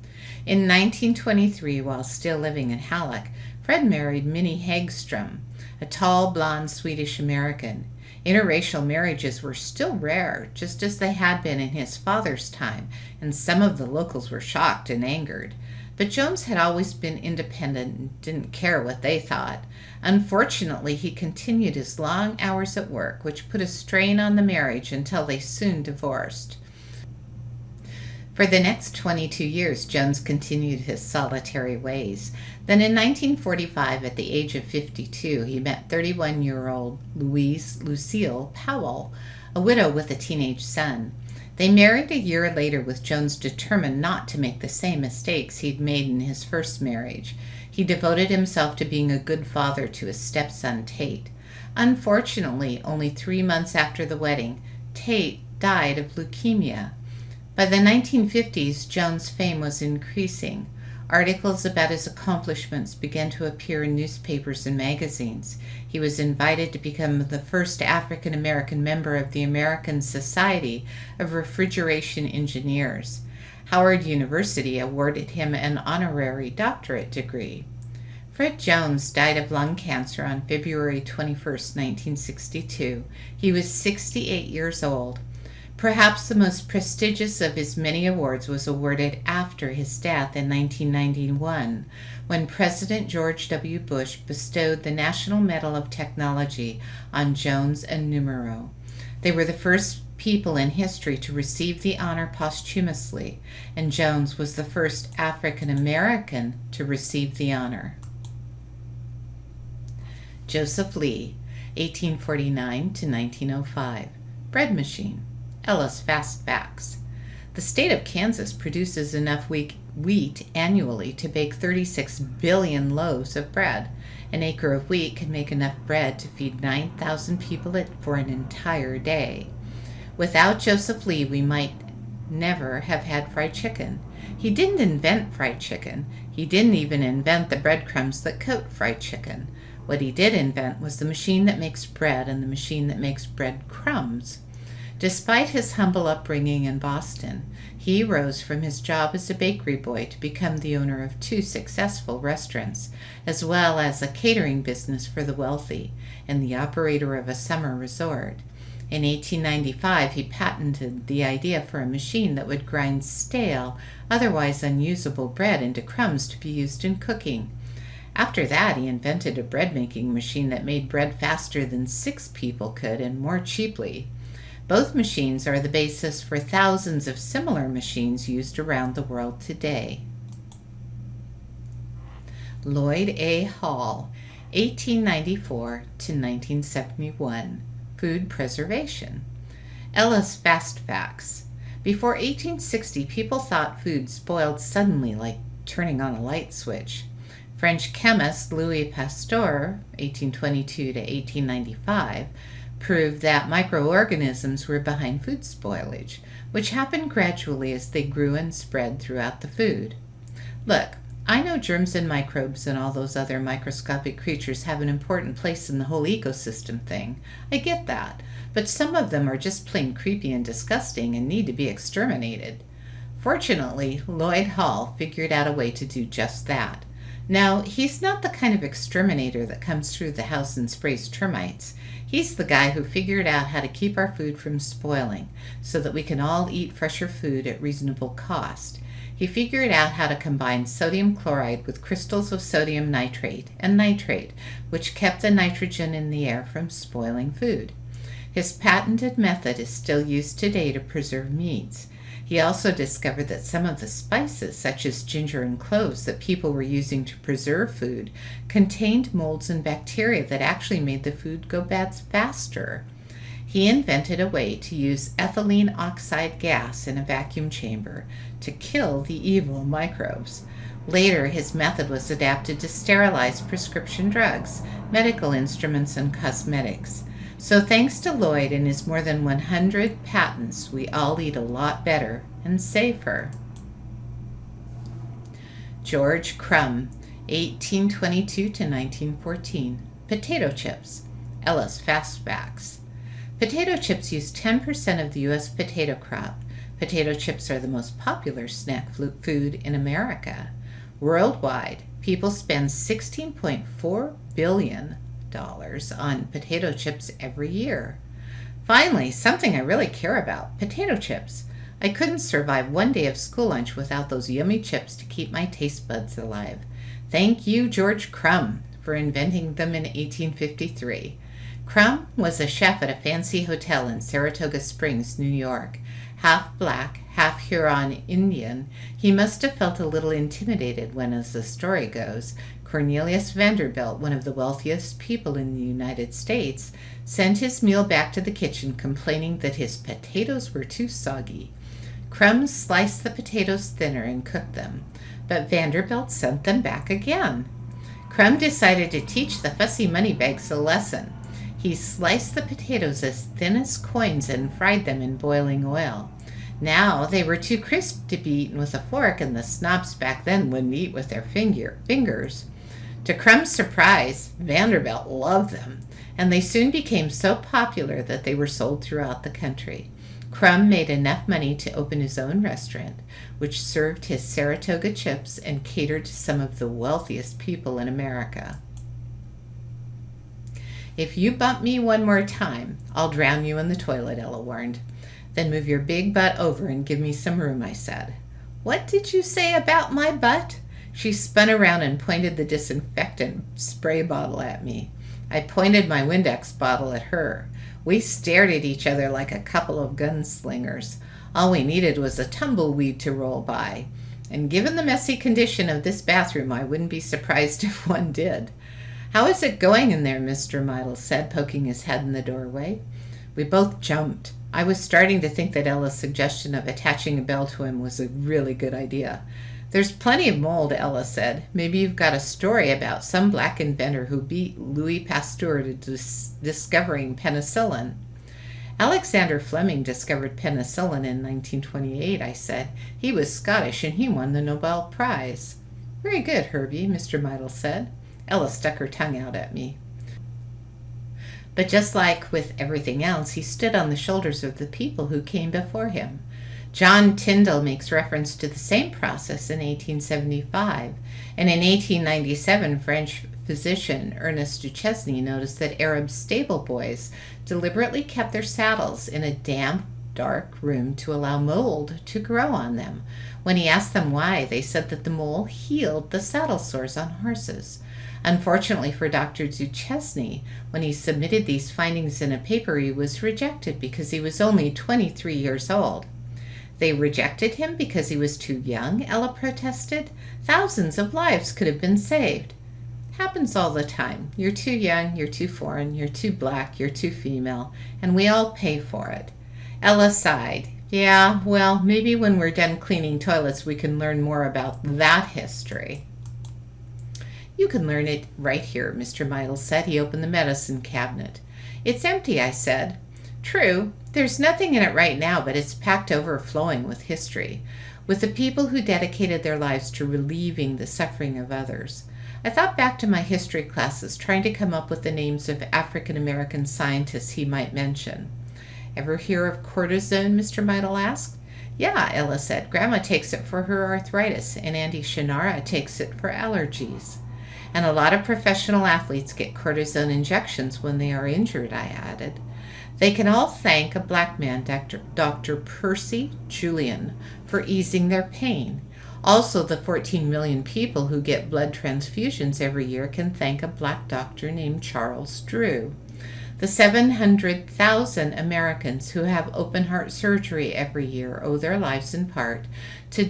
In 1923, while still living in Halleck, Fred married Minnie Hagstrom, a tall, blonde Swedish American. Interracial marriages were still rare, just as they had been in his father's time, and some of the locals were shocked and angered. But Jones had always been independent and didn't care what they thought. Unfortunately, he continued his long hours at work, which put a strain on the marriage until they soon divorced. For the next 22 years, Jones continued his solitary ways. Then in 1945, at the age of 52, he met 31-year-old Lucille Powell, a widow with a teenage son. They married a year later, with Jones determined not to make the same mistakes he'd made in his first marriage. He devoted himself to being a good father to his stepson, Tate. Unfortunately, only 3 months after the wedding, Tate died of leukemia. By the 1950s, Jones' fame was increasing. Articles about his accomplishments began to appear in newspapers and magazines. He was invited to become the first African American member of the American Society of Refrigeration Engineers. Howard University awarded him an honorary doctorate degree. Fred Jones died of lung cancer on February 21, 1962. He was 68 years old. Perhaps the most prestigious of his many awards was awarded after his death in 1991, when President George W. Bush bestowed the National Medal of Technology on Jones and Numero. They were the first people in history to receive the honor posthumously, and Jones was the first African American to receive the honor. Joseph Lee, 1849 to 1905. Bread machine. Ella's Fast Facts. The state of Kansas produces enough wheat annually to bake 36 billion loaves of bread. An acre of wheat can make enough bread to feed 9,000 people for an entire day. Without Joseph Lee, we might never have had fried chicken. He didn't invent fried chicken. He didn't even invent the breadcrumbs that coat fried chicken. What he did invent was the machine that makes bread and the machine that makes bread crumbs. Despite his humble upbringing in Boston, he rose from his job as a bakery boy to become the owner of 2 successful restaurants, as well as a catering business for the wealthy and the operator of a summer resort. In 1895, he patented the idea for a machine that would grind stale, otherwise unusable bread into crumbs to be used in cooking. After that, he invented a bread-making machine that made bread faster than 6 people could and more cheaply. Both machines are the basis for thousands of similar machines used around the world today. Lloyd A. Hall, 1894 to 1971. Food preservation. Ella's fast facts. Before 1860, people thought food spoiled suddenly like turning on a light switch. French chemist Louis Pasteur, 1822 to 1895, proved that microorganisms were behind food spoilage, which happened gradually as they grew and spread throughout the food. Look, I know germs and microbes and all those other microscopic creatures have an important place in the whole ecosystem thing. I get that, but some of them are just plain creepy and disgusting and need to be exterminated. Fortunately, Lloyd Hall figured out a way to do just that. Now, he's not the kind of exterminator that comes through the house and sprays termites. He's the guy who figured out how to keep our food from spoiling so that we can all eat fresher food at reasonable cost. He figured out how to combine sodium chloride with crystals of sodium nitrate and nitrate, which kept the nitrogen in the air from spoiling food. His patented method is still used today to preserve meats. He also discovered that some of the spices, such as ginger and cloves, that people were using to preserve food contained molds and bacteria that actually made the food go bad faster. He invented a way to use ethylene oxide gas in a vacuum chamber to kill the evil microbes. Later, his method was adapted to sterilize prescription drugs, medical instruments, and cosmetics. So thanks to Lloyd and his more than 100 patents, we all eat a lot better and safer. George Crumb, 1822 to 1914. Potato chips. Ella's fast facts. Potato chips use 10% of the U.S. potato crop. Potato chips are the most popular snack food in America. Worldwide, people spend $16.4 billion on potato chips every year. Finally, something I really care about, potato chips. I couldn't survive one day of school lunch without those yummy chips to keep my taste buds alive. Thank you, George Crumb, for inventing them in 1853. Crumb was a chef at a fancy hotel in Saratoga Springs, New York. Half black, half Huron Indian, he must have felt a little intimidated when, as the story goes, Cornelius Vanderbilt, one of the wealthiest people in the United States, sent his meal back to the kitchen complaining that his potatoes were too soggy. Crumb sliced the potatoes thinner and cooked them, but Vanderbilt sent them back again. Crumb decided to teach the fussy moneybags a lesson. He sliced the potatoes as thin as coins and fried them in boiling oil. Now they were too crisp to be eaten with a fork, and the snobs back then wouldn't eat with their fingers. To Crumb's surprise, Vanderbilt loved them, and they soon became so popular that they were sold throughout the country. Crumb made enough money to open his own restaurant, which served his Saratoga chips and catered to some of the wealthiest people in America. "If you bump me one more time, I'll drown you in the toilet," Ella warned. "Then move your big butt over and give me some room," I said. "What did you say about my butt?" She spun around and pointed the disinfectant spray bottle at me. I pointed my Windex bottle at her. We stared at each other like a couple of gunslingers. All we needed was a tumbleweed to roll by. And given the messy condition of this bathroom, I wouldn't be surprised if one did. "How is it going in there?" Mr. Meidel said, poking his head in the doorway. We both jumped. I was starting to think that Ella's suggestion of attaching a bell to him was a really good idea. "There's plenty of mold," Ella said. "Maybe you've got a story about some black inventor who beat Louis Pasteur to discovering penicillin." "Alexander Fleming discovered penicillin in 1928, I said. "He was Scottish and he won the Nobel Prize." "Very good, Herbie," Mr. Meidel said. Ella stuck her tongue out at me. But just like with everything else, he stood on the shoulders of the people who came before him. John Tyndall makes reference to the same process in 1875, and in 1897, French physician Ernest Duchesne noticed that Arab stable boys deliberately kept their saddles in a damp, dark room to allow mold to grow on them. When he asked them why, they said that the mold healed the saddle sores on horses. Unfortunately for Dr. Duchesne, when he submitted these findings in a paper, he was rejected because he was only 23 years old. They rejected him because he was too young, Ella protested. Thousands of lives could have been saved. Happens all the time. You're too young, you're too foreign, you're too black, you're too female, and we all pay for it. Ella sighed. Yeah, well, maybe when we're done cleaning toilets we can learn more about that history. You can learn it right here, Mr. Meidel said. He opened the medicine cabinet. It's empty, I said. True, there's nothing in it right now, but it's packed overflowing with history, with the people who dedicated their lives to relieving the suffering of others. I thought back to my history classes, trying to come up with the names of African American scientists he might mention. Ever hear of cortisone, Mr. Meidel asked. Yeah, Ella said. Grandma takes it for her arthritis, and Auntie Shannara takes it for allergies. And a lot of professional athletes get cortisone injections when they are injured, I added. They can all thank a black man, Dr. Percy Julian, for easing their pain. Also, the 14 million people who get blood transfusions every year can thank a black doctor named Charles Drew. The 700,000 Americans who have open heart surgery every year owe their lives in part to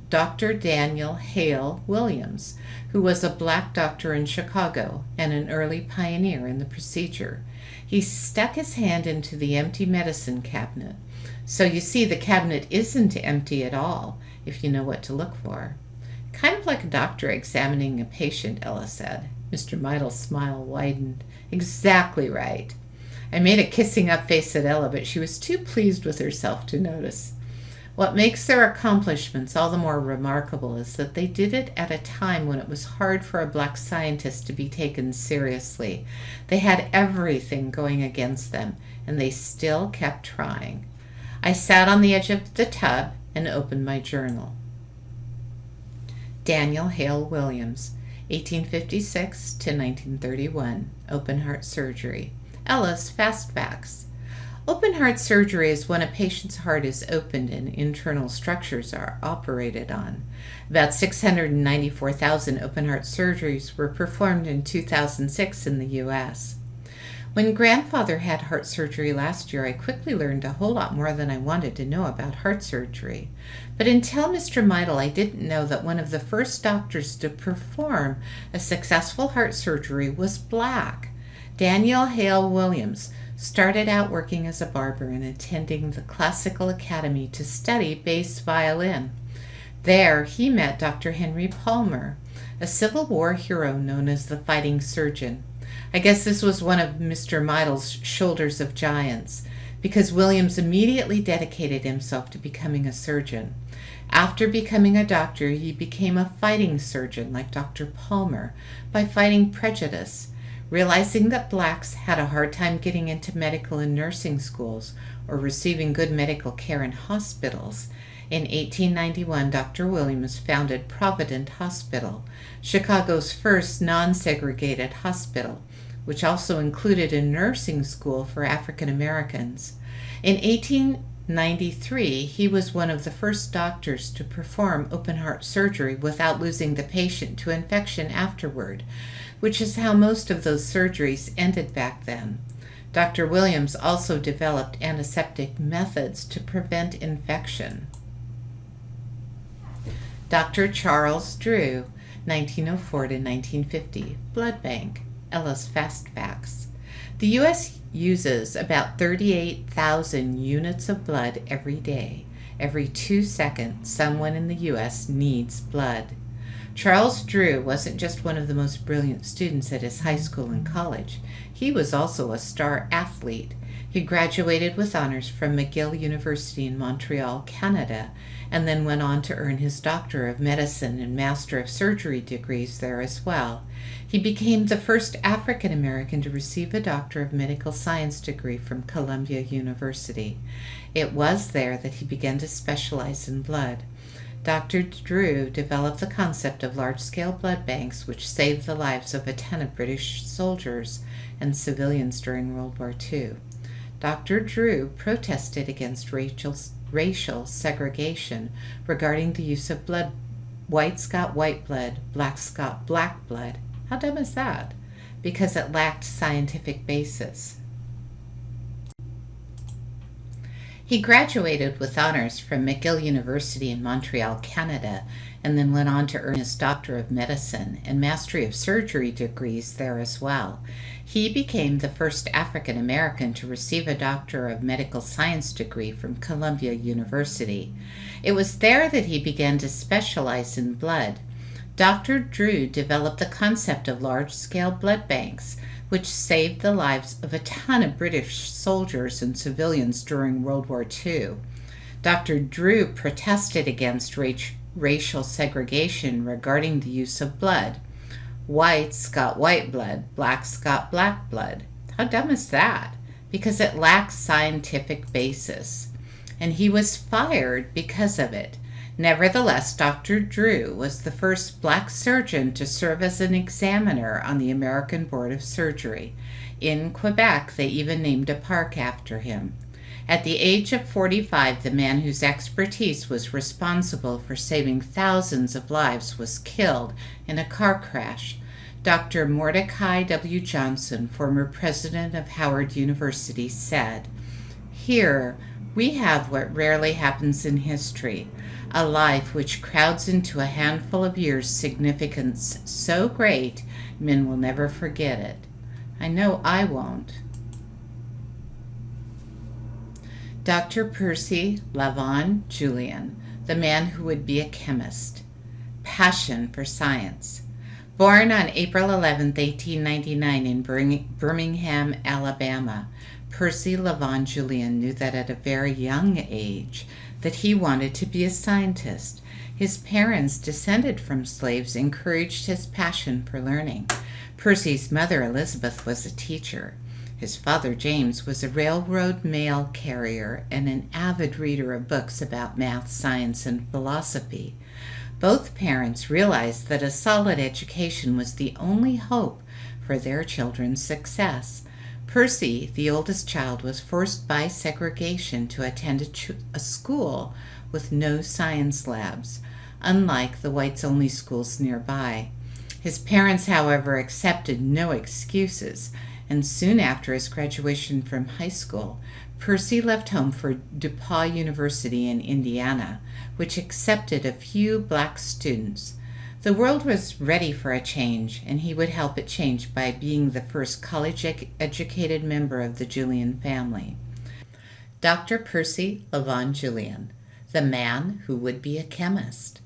Dr. Daniel Hale Williams, who was a black doctor in Chicago and an early pioneer in the procedure. He stuck his hand into the empty medicine cabinet. So you see, the cabinet isn't empty at all, if you know what to look for. Kind of like a doctor examining a patient, Ella said. Mr. Meidel's smile widened. Exactly right. I made a kissing up face at Ella, but she was too pleased with herself to notice. What makes their accomplishments all the more remarkable is that they did it at a time when it was hard for a black scientist to be taken seriously. They had everything going against them, and they still kept trying. I sat on the edge of the tub and opened my journal. Daniel Hale Williams, 1856 to 1931, open heart surgery. Ella's Fast Facts. Open heart surgery is when a patient's heart is opened and internal structures are operated on. About 694,000 open heart surgeries were performed in 2006 in the U.S. When grandfather had heart surgery last year, I quickly learned a whole lot more than I wanted to know about heart surgery. But until Mr. Meidel, I didn't know that one of the first doctors to perform a successful heart surgery was black. Daniel Hale Williams started out working as a barber and attending the Classical Academy to study bass violin. There, he met Dr. Henry Palmer, a Civil War hero known as the Fighting Surgeon. I guess this was one of Mr. Meidel's shoulders of giants, because Williams immediately dedicated himself to becoming a surgeon. After becoming a doctor, he became a fighting surgeon like Dr. Palmer by fighting prejudice. Realizing that blacks had a hard time getting into medical and nursing schools or receiving good medical care in hospitals, in 1891 Dr. Williams founded Provident Hospital, Chicago's first non-segregated hospital, which also included a nursing school for African Americans. In 1893, he was one of the first doctors to perform open heart surgery without losing the patient to infection afterward, which is how most of those surgeries ended back then. Dr. Williams also developed antiseptic methods to prevent infection. Dr. Charles Drew, 1904 to 1950, blood bank. Ella's Fast Facts. The U.S. uses about 38,000 units of blood every day. Every 2 seconds, someone in the U.S. needs blood. Charles Drew wasn't just one of the most brilliant students at his high school and college. He was also a star athlete. He graduated with honors from McGill University in Montreal, Canada, and then went on to earn his Doctor of Medicine and Master of Surgery degrees there as well. He became the first African American to receive a Doctor of Medical Science degree from Columbia University. It was there that he began to specialize in blood. Dr. Drew developed the concept of large-scale blood banks, which saved the lives of a ton of British soldiers and civilians during World War II. Dr. Drew protested against racial segregation regarding the use of blood. Whites got white blood, blacks got black blood. How dumb is that? Because it lacked scientific basis. He graduated with honors from McGill University in Montreal, Canada, and then went on to earn his Doctor of Medicine and Mastery of Surgery degrees there as well. He became the first African American to receive a Doctor of Medical Science degree from Columbia University. It was there that he began to specialize in blood. Dr. Drew developed the concept of large-scale blood banks, which saved the lives of a ton of British soldiers and civilians during World War II. Dr. Drew protested against racial segregation regarding the use of blood. Whites got white blood, blacks got black blood. How dumb is that? Because it lacks scientific basis. And he was fired because of it. Nevertheless, Dr. Drew was the first black surgeon to serve as an examiner on the American Board of Surgery. In Quebec, they even named a park after him. At the age of 45, the man whose expertise was responsible for saving thousands of lives was killed in a car crash. Dr. Mordecai W. Johnson, former president of Howard University, said, "Here we have what rarely happens in history, a life which crowds into a handful of years' significance so great men will never forget it." I know I won't. Dr. Percy Lavon Julian, the man who would be a chemist. Passion for science. Born on April 11, 1899 in Birmingham, Alabama, Percy Lavon Julian knew that at a very young age that he wanted to be a scientist. His parents, descended from slaves, encouraged his passion for learning. Percy's mother, Elizabeth, was a teacher. His father, James, was a railroad mail carrier and an avid reader of books about math, science, and philosophy. Both parents realized that a solid education was the only hope for their children's success. Percy, the oldest child, was forced by segregation to attend a school with no science labs, unlike the whites-only schools nearby. His parents, however, accepted no excuses, and soon after his graduation from high school, Percy left home for DePauw University in Indiana, which accepted a few black students. The world was ready for a change, and he would help it change by being the first college-educated member of the Julian family. Dr. Percy Lavon Julian, the man who would be a chemist.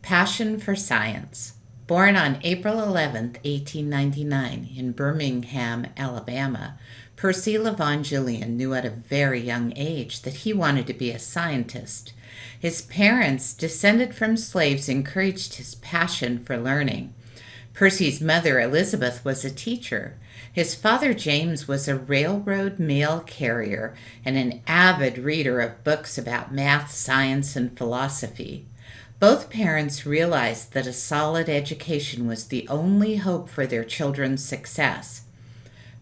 Passion for science. Born on April 11, 1899 in Birmingham, Alabama, Percy Lavon Julian knew at a very young age that he wanted to be a scientist. His parents, descended from slaves, encouraged his passion for learning. Percy's mother, Elizabeth, was a teacher. His father, James, was a railroad mail carrier and an avid reader of books about math, science, and philosophy. Both parents realized that a solid education was the only hope for their children's success.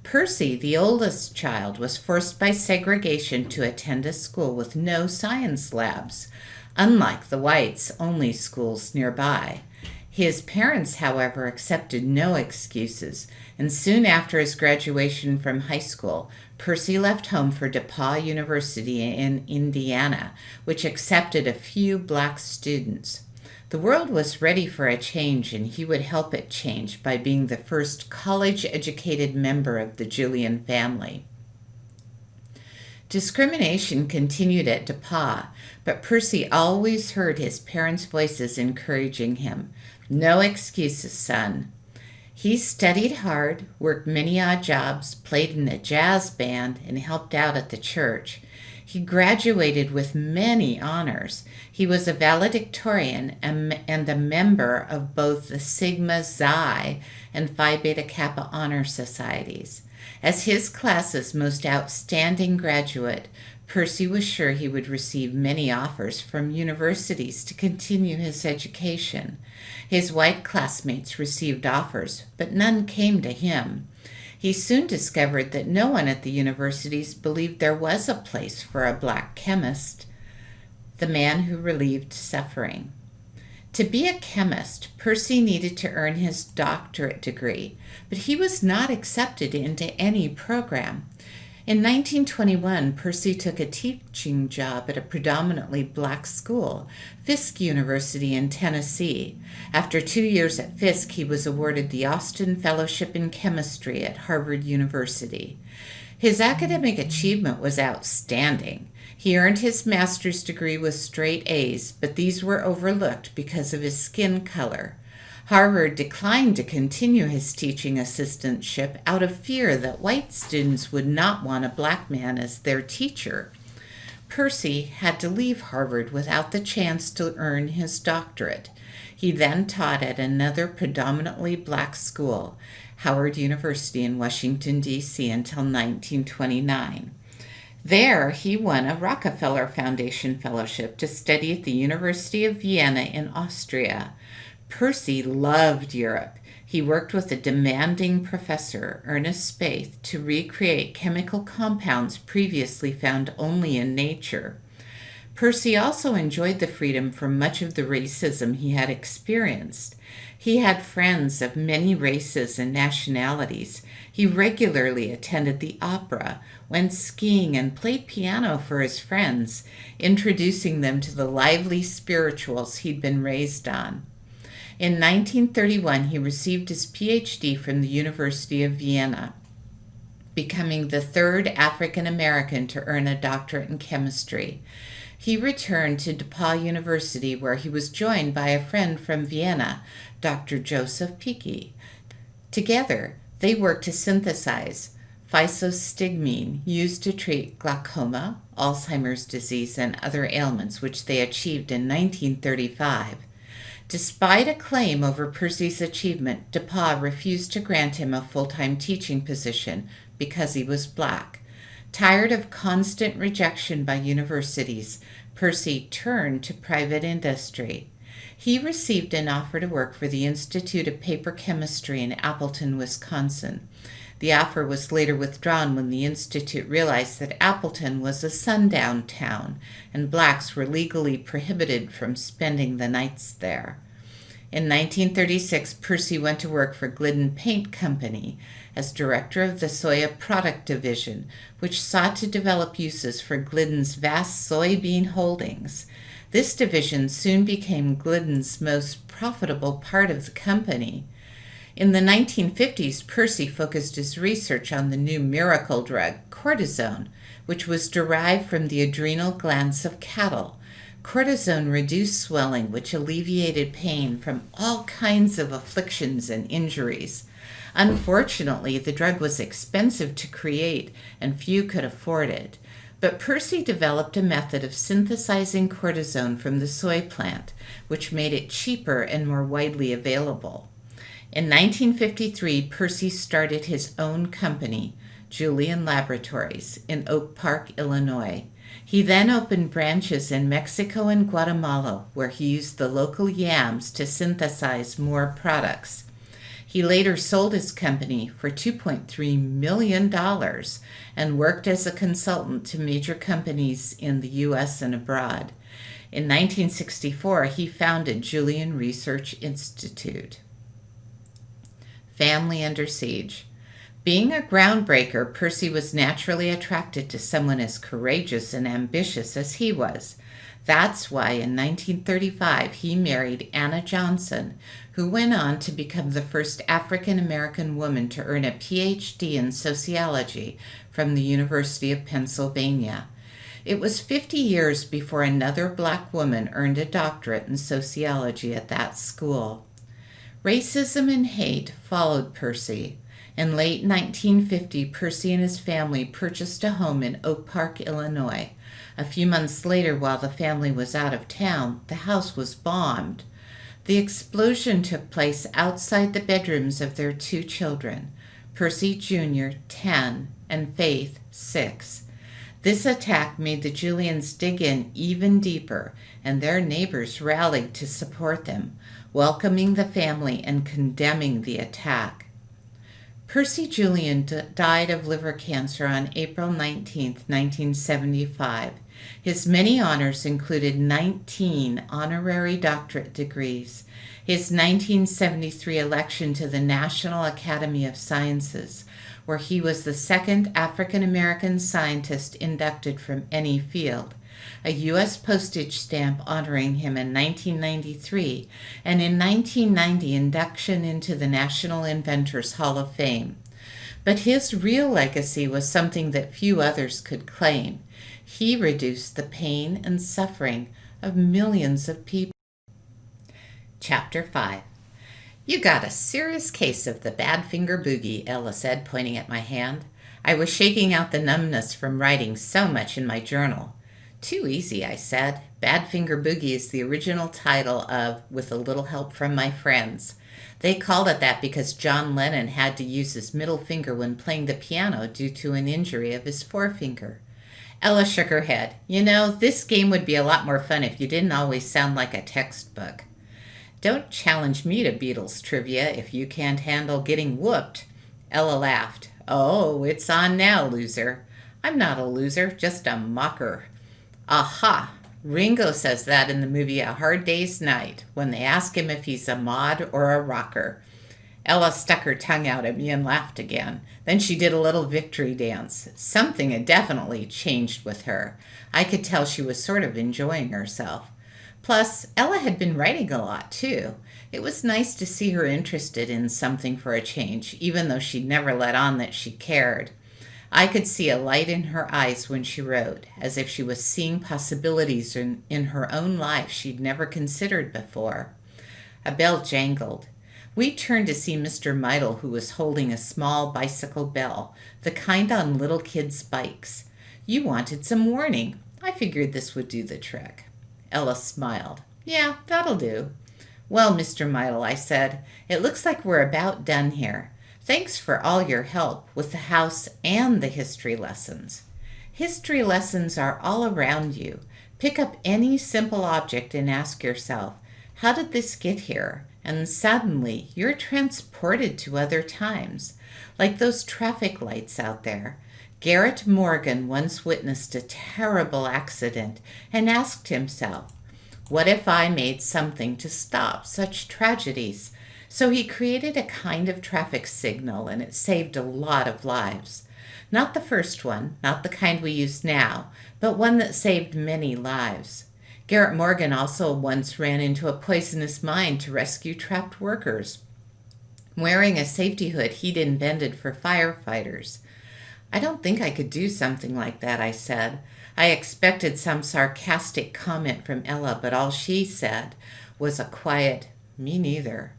Percy, the oldest child, was forced by segregation to attend a school with no science labs, unlike the whites-only schools nearby. His parents, however, accepted no excuses, and soon after his graduation from high school, Percy left home for DePauw University in Indiana, which accepted a few black students. The world was ready for a change, and he would help it change by being the first college-educated member of the Julian family. Discrimination continued at DePauw, but Percy always heard his parents' voices encouraging him. No excuses, son. He studied hard, worked many odd jobs, played in a jazz band, and helped out at the church. He graduated with many honors. He was a valedictorian and a member of both the Sigma Xi and Phi Beta Kappa honor societies. As his class's most outstanding graduate, Percy was sure he would receive many offers from universities to continue his education. His white classmates received offers, but none came to him. He soon discovered that no one at the universities believed there was a place for a black chemist, the man who relieved suffering. To be a chemist, Percy needed to earn his doctorate degree, but he was not accepted into any program. In 1921, Percy took a teaching job at a predominantly black school, Fisk University in Tennessee. After 2 years at Fisk, he was awarded the Austin Fellowship in Chemistry at Harvard University. His academic achievement was outstanding. He earned his master's degree with straight A's, but these were overlooked because of his skin color. Harvard declined to continue his teaching assistantship out of fear that white students would not want a black man as their teacher. Percy had to leave Harvard without the chance to earn his doctorate. He then taught at another predominantly black school, Howard University in Washington, D.C., until 1929. There, he won a Rockefeller Foundation Fellowship to study at the University of Vienna in Austria. Percy loved Europe. He worked with a demanding professor, Ernest Spathe, to recreate chemical compounds previously found only in nature. Percy also enjoyed the freedom from much of the racism he had experienced. He had friends of many races and nationalities. He regularly attended the opera, went skiing, and played piano for his friends, introducing them to the lively spirituals he'd been raised on. In 1931, he received his Ph.D. from the University of Vienna, becoming the third African American to earn a doctorate in chemistry. He returned to DePauw University, where he was joined by a friend from Vienna, Dr. Joseph Pecan. Together, they worked to synthesize physostigmine, used to treat glaucoma, Alzheimer's disease, and other ailments, which they achieved in 1935. Despite acclaim over Percy's achievement, DePauw refused to grant him a full-time teaching position because he was black. Tired of constant rejection by universities, Percy turned to private industry. He received an offer to work for the Institute of Paper Chemistry in Appleton, Wisconsin. The offer was later withdrawn when the institute realized that Appleton was a sundown town and blacks were legally prohibited from spending the nights there. In 1936, Percy went to work for Glidden Paint Company as director of the Soya Product Division, which sought to develop uses for Glidden's vast soybean holdings. This division soon became Glidden's most profitable part of the company. In the 1950s, Percy focused his research on the new miracle drug, cortisone, which was derived from the adrenal glands of cattle. Cortisone reduced swelling, which alleviated pain from all kinds of afflictions and injuries. Unfortunately, the drug was expensive to create, and few could afford it. But Percy developed a method of synthesizing cortisone from the soy plant, which made it cheaper and more widely available. In 1953, Percy started his own company, Julian Laboratories, in Oak Park, Illinois. He then opened branches in Mexico and Guatemala, where he used the local yams to synthesize more products. He later sold his company for $2.3 million and worked as a consultant to major companies in the U.S. and abroad. In 1964, he founded Julian Research Institute. Family under siege. Being a groundbreaker, Percy was naturally attracted to someone as courageous and ambitious as he was. That's why in 1935 he married Anna Johnson, who went on to become the first African-American woman to earn a Ph.D. in sociology from the University of Pennsylvania. It was 50 years before another black woman earned a doctorate in sociology at that school. Racism and hate followed Percy. In late 1950, Percy and his family purchased a home in Oak Park, Illinois. A few months later, while the family was out of town, the house was bombed. The explosion took place outside the bedrooms of their two children, Percy Jr., 10, and Faith, 6. This attack made the Julians dig in even deeper, and their neighbors rallied to support them, welcoming the family and condemning the attack. Percy Julian died of liver cancer on April 19, 1975. His many honors included 19 honorary doctorate degrees, his 1973 election to the National Academy of Sciences, where he was the second African American scientist inducted from any field, a U.S. postage stamp honoring him in 1993, and in 1990 induction into the National Inventors Hall of Fame. But his real legacy was something that few others could claim. He reduced the pain and suffering of millions of people. Chapter 5. You got a serious case of the bad finger boogie, Ella said, pointing at my hand. I was shaking out the numbness from writing so much in my journal. Too easy, I said. Bad Finger Boogie is the original title of With a Little Help from My Friends. They called it that because John Lennon had to use his middle finger when playing the piano due to an injury of his forefinger. Ella shook her head. You know, this game would be a lot more fun if you didn't always sound like a textbook. Don't challenge me to Beatles trivia if you can't handle getting whooped. Ella laughed. Oh, it's on now, loser. I'm not a loser, just a mocker. Aha! Ringo says that in the movie A Hard Day's Night when they ask him if he's a mod or a rocker. Ella stuck her tongue out at me and laughed again. Then she did a little victory dance. Something had definitely changed with her. I could tell she was sort of enjoying herself. Plus, Ella had been writing a lot, too. It was nice to see her interested in something for a change, even though she'd never let on that she cared. I could see a light in her eyes when she wrote, as if she was seeing possibilities in her own life she'd never considered before. A bell jangled. We turned to see Mr. Meidel, who was holding a small bicycle bell, the kind on little kids' bikes. You wanted some warning. I figured this would do the trick. Ella smiled. Yeah, that'll do. Well, Mr. Meidel, I said, it looks like we're about done here. Thanks for all your help with the house and the history lessons. History lessons are all around you. Pick up any simple object and ask yourself, how did this get here? And suddenly you're transported to other times, like those traffic lights out there. Garrett Morgan once witnessed a terrible accident and asked himself, what if I made something to stop such tragedies? So he created a kind of traffic signal, and it saved a lot of lives. Not the first one, not the kind we use now, but one that saved many lives. Garrett Morgan also once ran into a poisonous mine to rescue trapped workers, wearing a safety hood he'd invented for firefighters. I don't think I could do something like that, I said. I expected some sarcastic comment from Ella, but all she said was a quiet, me neither.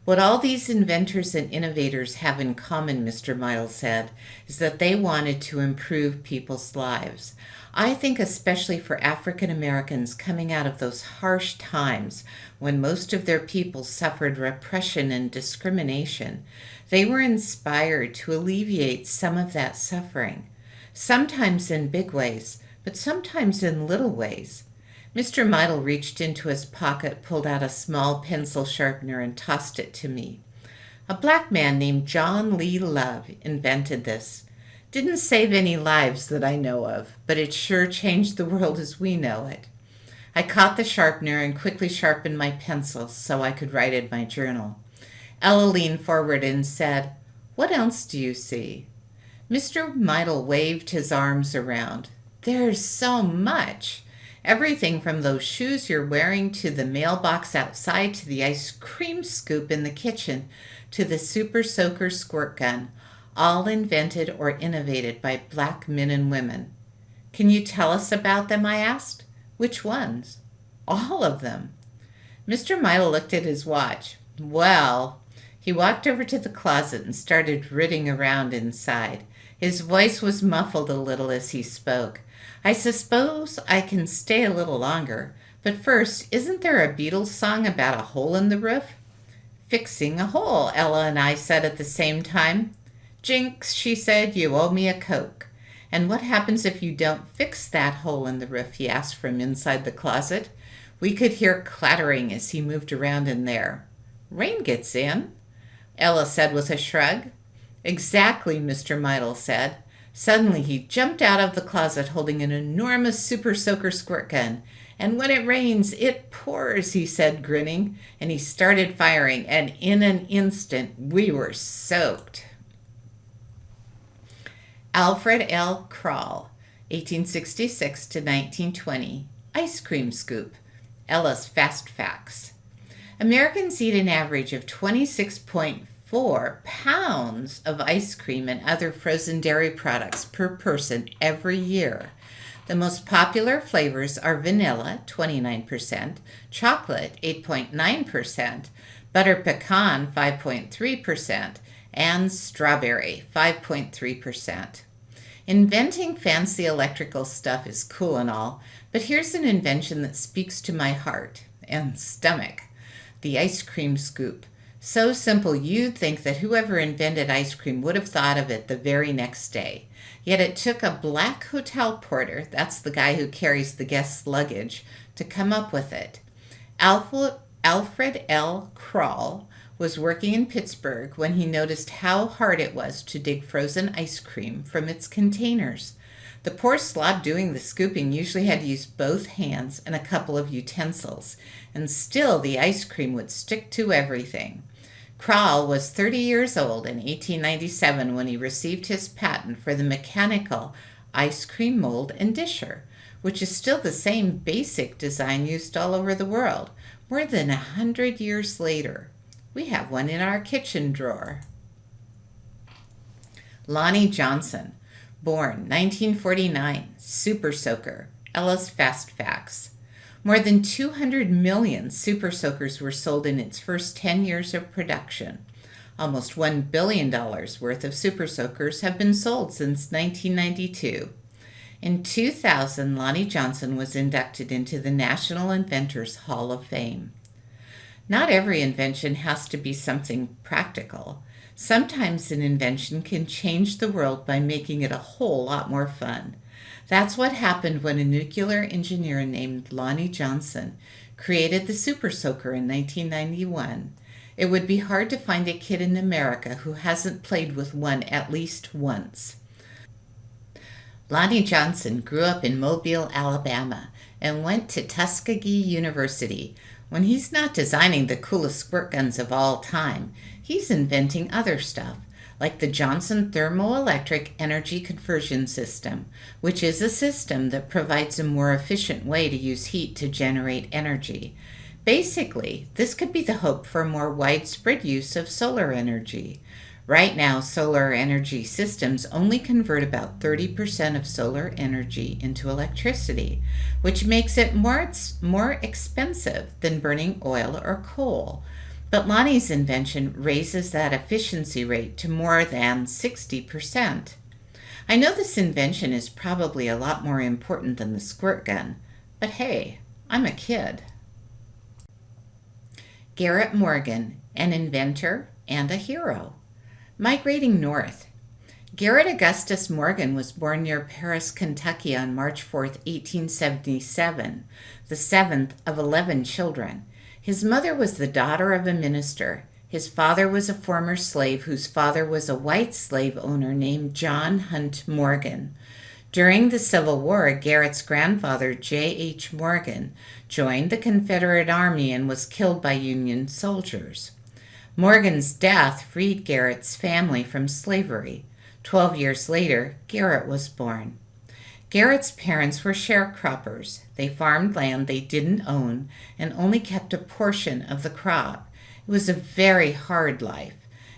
What all these inventors and innovators have in common, Mr. Meidel said, is that they wanted to improve people's lives. I think especially for African Americans coming out of those harsh times when most of their people suffered repression and discrimination, they were inspired to alleviate some of that suffering, sometimes in big ways, but sometimes in little ways. Mr. Meidel reached into his pocket, pulled out a small pencil sharpener, and tossed it to me. A black man named John Lee Love invented this. Didn't save any lives that I know of, but it sure changed the world as we know it. I caught the sharpener and quickly sharpened my pencil so I could write in my journal. Ella leaned forward and said, "What else do you see?" Mr. Meidel waved his arms around. "There's so much. Everything from those shoes you're wearing to the mailbox outside to the ice cream scoop in the kitchen to the super soaker squirt gun, all invented or innovated by black men and women." "Can you tell us about them?" I asked. "Which ones?" "All of them." Mr. Meidel looked at his watch. Well, he walked over to the closet and started rooting around inside. His voice was muffled a little as he spoke. I suppose I can stay a little longer, but first, isn't there a Beatles song about a hole in the roof? Fixing a hole, Ella and I said at the same time. Jinx, she said, you owe me a Coke. And what happens if you don't fix that hole in the roof, he asked from inside the closet. We could hear clattering as he moved around in there. Rain gets in, Ella said with a shrug. Exactly, Mr. Meidel said. Suddenly he jumped out of the closet holding an enormous super soaker squirt gun. And when it rains, it pours, he said, grinning. And he started firing, and in an instant, we were soaked. Alfred L. Krall, 1866 to 1920. Ice cream scoop. Ella's Fast Facts. Americans eat an average of 26.4 pounds of ice cream and other frozen dairy products per person every year. The most popular flavors are vanilla, 29%, chocolate, 8.9%, butter pecan, 5.3%, and strawberry, 5.3%. Inventing fancy electrical stuff is cool and all, but here's an invention that speaks to my heart and stomach. The ice cream scoop. So simple you'd think that whoever invented ice cream would have thought of it the very next day. Yet it took a black hotel porter, that's the guy who carries the guest's luggage, to come up with it. Alfred L. Krall was working in Pittsburgh when he noticed how hard it was to dig frozen ice cream from its containers. The poor slob doing the scooping usually had to use both hands and a couple of utensils, and still the ice cream would stick to everything. Krall was 30 years old in 1897 when he received his patent for the mechanical ice cream mold and disher, which is still the same basic design used all over the world, more than 100 years later. We have one in our kitchen drawer. Lonnie Johnson, born 1949, super soaker, Ella's Fast Facts. More than 200 million super soakers were sold in its first 10 years of production. Almost $1 billion worth of super soakers have been sold since 1992. In 2000, Lonnie Johnson was inducted into the National Inventors Hall of Fame. Not every invention has to be something practical. Sometimes an invention can change the world by making it a whole lot more fun. That's what happened when a nuclear engineer named Lonnie Johnson created the Super Soaker in 1991. It would be hard to find a kid in America who hasn't played with one at least once. Lonnie Johnson grew up in Mobile, Alabama, and went to Tuskegee University. When he's not designing the coolest squirt guns of all time, he's inventing other stuff, like the Johnson Thermoelectric Energy Conversion System, which is a system that provides a more efficient way to use heat to generate energy. Basically, this could be the hope for more widespread use of solar energy. Right now, solar energy systems only convert about 30% of solar energy into electricity, which makes it more expensive than burning oil or coal. But Lonnie's invention raises that efficiency rate to more than 60%. I know this invention is probably a lot more important than the squirt gun, but hey, I'm a kid. Garrett Morgan, an inventor and a hero. Migrating north. Garrett Augustus Morgan was born near Paris, Kentucky on March 4, 1877, the seventh of 11 children. His mother was the daughter of a minister. His father was a former slave whose father was a white slave owner named John Hunt Morgan. During the Civil War, Garrett's grandfather, J.H. Morgan, joined the Confederate Army and was killed by Union soldiers. Morgan's death freed Garrett's family from slavery. 12 years later, Garrett was born. Garrett's parents were sharecroppers. They farmed land they didn't own and only kept a portion of the crop. It was a very hard life.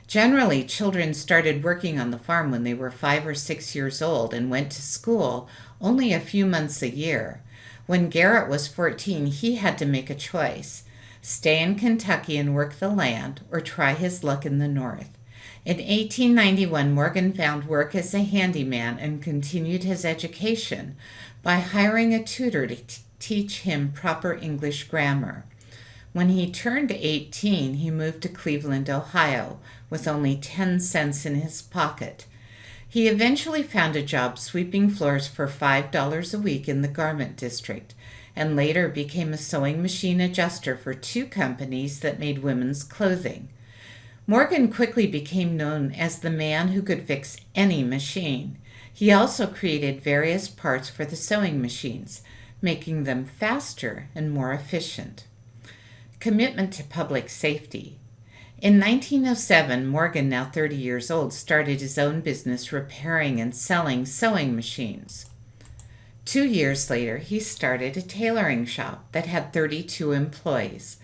Generally, children started working on the farm when they were 5 or 6 years old and went to school only a few months a year. When Garrett was 14, he had to make a choice. stay in Kentucky and work the land, or try his luck in the North. In 1891, Morgan found work as a handyman and continued his education by hiring a tutor to teach him proper English grammar. When he turned 18, he moved to Cleveland, Ohio, with only 10 cents in his pocket. He eventually found a job sweeping floors for $5 a week in the garment district, and later became a sewing machine adjuster for 2 companies that made women's clothing. Morgan quickly became known as the man who could fix any machine. He also created various parts for the sewing machines, making them faster and more efficient. Commitment to public safety. In 1907, Morgan, now 30 years old, started his own business repairing and selling sewing machines. 2 years later, he started a tailoring shop that had 32 employees.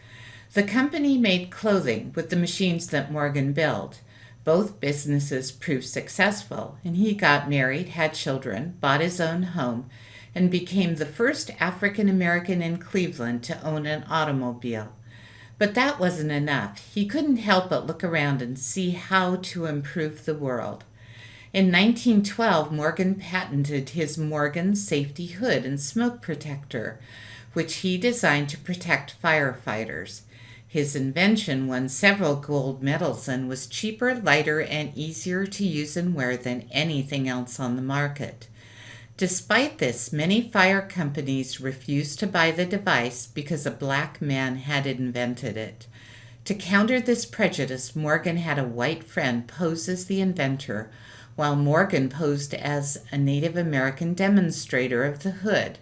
The company made clothing with the machines that Morgan built. Both businesses proved successful, and he got married, had children, bought his own home, and became the first African American in Cleveland to own an automobile. But that wasn't enough. He couldn't help but look around and see how to improve the world. In 1912, Morgan patented his Morgan Safety Hood and Smoke Protector, which he designed to protect firefighters. His invention won several gold medals and was cheaper, lighter, and easier to use and wear than anything else on the market. Despite this, many fire companies refused to buy the device because a black man had invented it. To counter this prejudice, Morgan had a white friend pose as the inventor, while Morgan posed as a Native American demonstrator of the hood.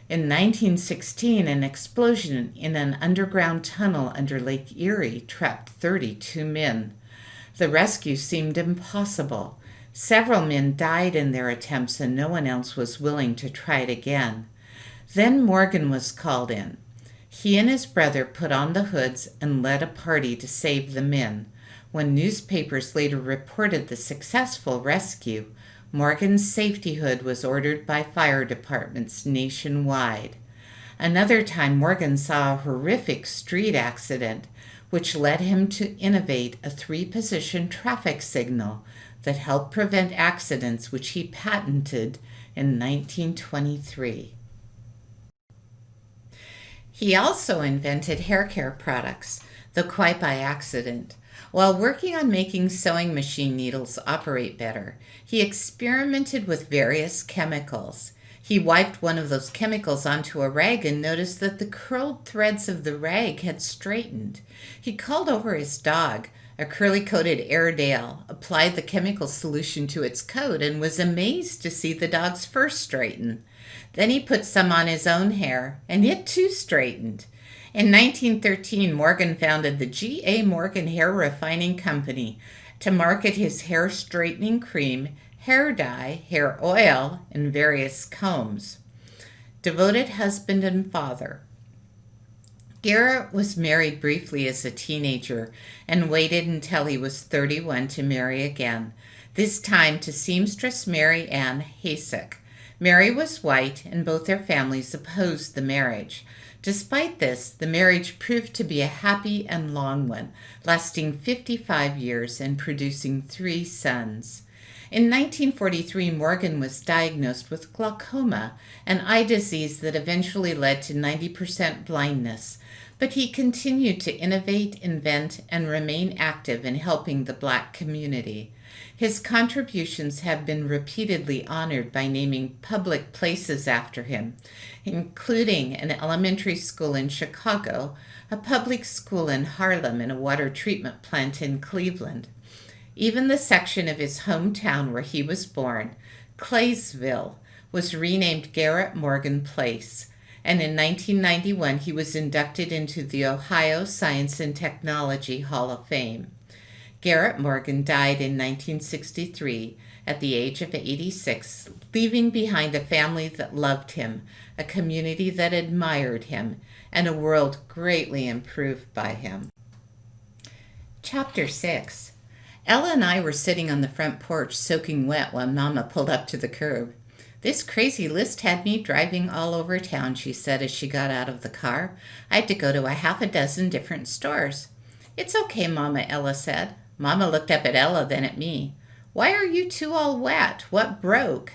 In 1916, an explosion in an underground tunnel under Lake Erie trapped 32 men. The rescue seemed impossible. Several men died in their attempts, and no one else was willing to try it again. Then Morgan was called in. He and his brother put on the hoods and led a party to save the men. When newspapers later reported the successful rescue, Morgan's safety hood was ordered by fire departments nationwide. Another time, Morgan saw a horrific street accident, which led him to innovate a 3-position traffic signal that helped prevent accidents, which he patented in 1923. He also invented hair care products, though quite by accident. While working on making sewing machine needles operate better, he experimented with various chemicals. He wiped one of those chemicals onto a rag and noticed that the curled threads of the rag had straightened. He called over his dog, a curly-coated Airedale, applied the chemical solution to its coat, and was amazed to see the dog's fur straighten. Then he put some on his own hair, and it too straightened. In 1913, Morgan founded the G.A. Morgan Hair Refining Company to market his hair straightening cream, hair dye, hair oil, and various combs. Devoted husband and father. Garrett was married briefly as a teenager and waited until he was 31 to marry again, this time to seamstress Mary Ann Hasek. Mary was white, and both their families opposed the marriage. Despite this, the marriage proved to be a happy and long one, lasting 55 years and producing 3 sons. In 1943, Morgan was diagnosed with glaucoma, an eye disease that eventually led to 90% blindness. But he continued to innovate, invent, and remain active in helping the Black community. His contributions have been repeatedly honored by naming public places after him, including an elementary school in Chicago, a public school in Harlem, and a water treatment plant in Cleveland. Even the section of his hometown where he was born, Claysville, was renamed Garrett Morgan Place, and in 1991 he was inducted into the Ohio Science and Technology Hall of Fame. Garrett Morgan died in 1963 at the age of 86, leaving behind a family that loved him, a community that admired him, and a world greatly improved by him. Chapter 6. Ella and I were sitting on the front porch soaking wet while Mama pulled up to the curb. "This crazy list had me driving all over town," she said as she got out of the car. "I had to go to a half a dozen different stores." "It's okay, Mama," Ella said. Mama looked up at Ella, then at me. "Why are you two all wet? What broke?"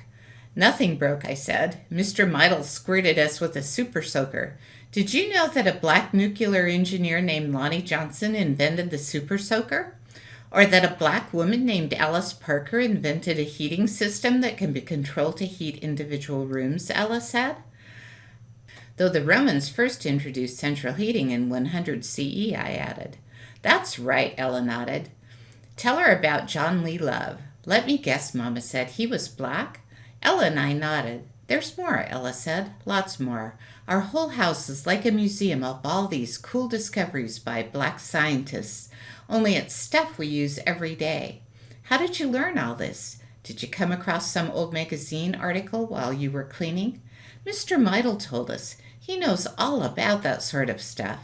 "Nothing broke," I said. "Mr. Meidel squirted us with a super soaker. Did you know that a black nuclear engineer named Lonnie Johnson invented the super soaker? Or that a black woman named Alice Parker invented a heating system that can be controlled to heat individual rooms," Ella said. "Though the Romans first introduced central heating in 100 CE, I added. "That's right," Ella nodded. "Tell her about John Lee Love." "Let me guess," Mama said. "He was black?" Ella and I nodded. "There's more," Ella said. "Lots more. Our whole house is like a museum of all these cool discoveries by black scientists, only it's stuff we use every day." "How did you learn all this? Did you come across some old magazine article while you were cleaning?" "Mr. Meidel told us. He knows all about that sort of stuff."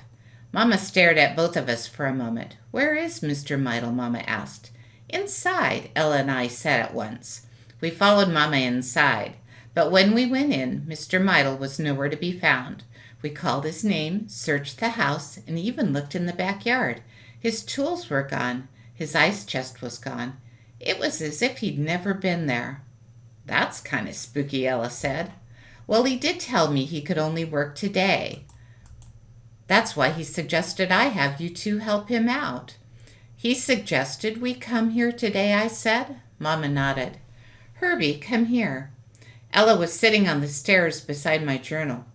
Mama stared at both of us for a moment. "Where is Mr. Meidel?" Mama asked. "Inside," Ella and I said at once. We followed Mama inside. But when we went in, Mr. Meidel was nowhere to be found. We called his name, searched the house, and even looked in the backyard. His tools were gone. His ice chest was gone. It was as if he'd never been there. "That's kind of spooky," Ella said. "Well, he did tell me he could only work today. That's why he suggested I have you two help him out." "He suggested we come here today," I said. Mama nodded. "Herbie, come here." Ella was sitting on the stairs beside my journal.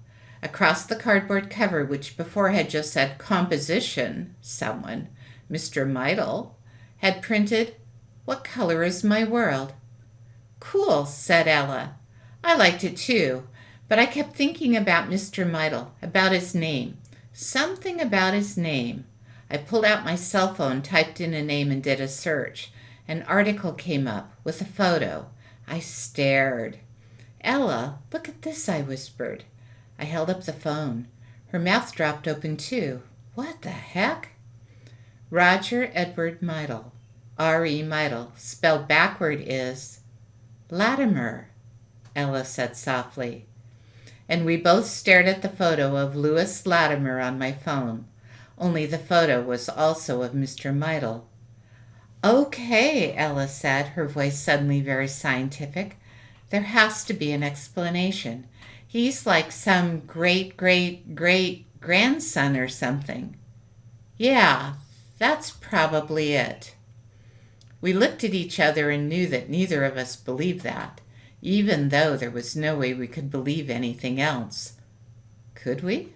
Across the cardboard cover, which before had just said "Composition," someone, Mr. Meidel, had printed, "What color is my world?" "Cool," said Ella. I liked it too, but I kept thinking about Mr. Meidel, about his name. Something about his name. I pulled out my cell phone, typed in a name, and did a search. An article came up with a photo. I stared. "Ella, look at this," I whispered. I held up the phone. Her mouth dropped open too. "What the heck?" "Roger Edward Meidel. R.E. Meidel. Spelled backward is Latimer," Ella said softly. And we both stared at the photo of Louis Latimer on my phone. Only the photo was also of Mr. Meidel. "Okay," Ella said, her voice suddenly very scientific. "There has to be an explanation. He's like some great-great-great-grandson or something." "Yeah, that's probably it." We looked at each other and knew that neither of us believed that, even though there was no way we could believe anything else. Could we?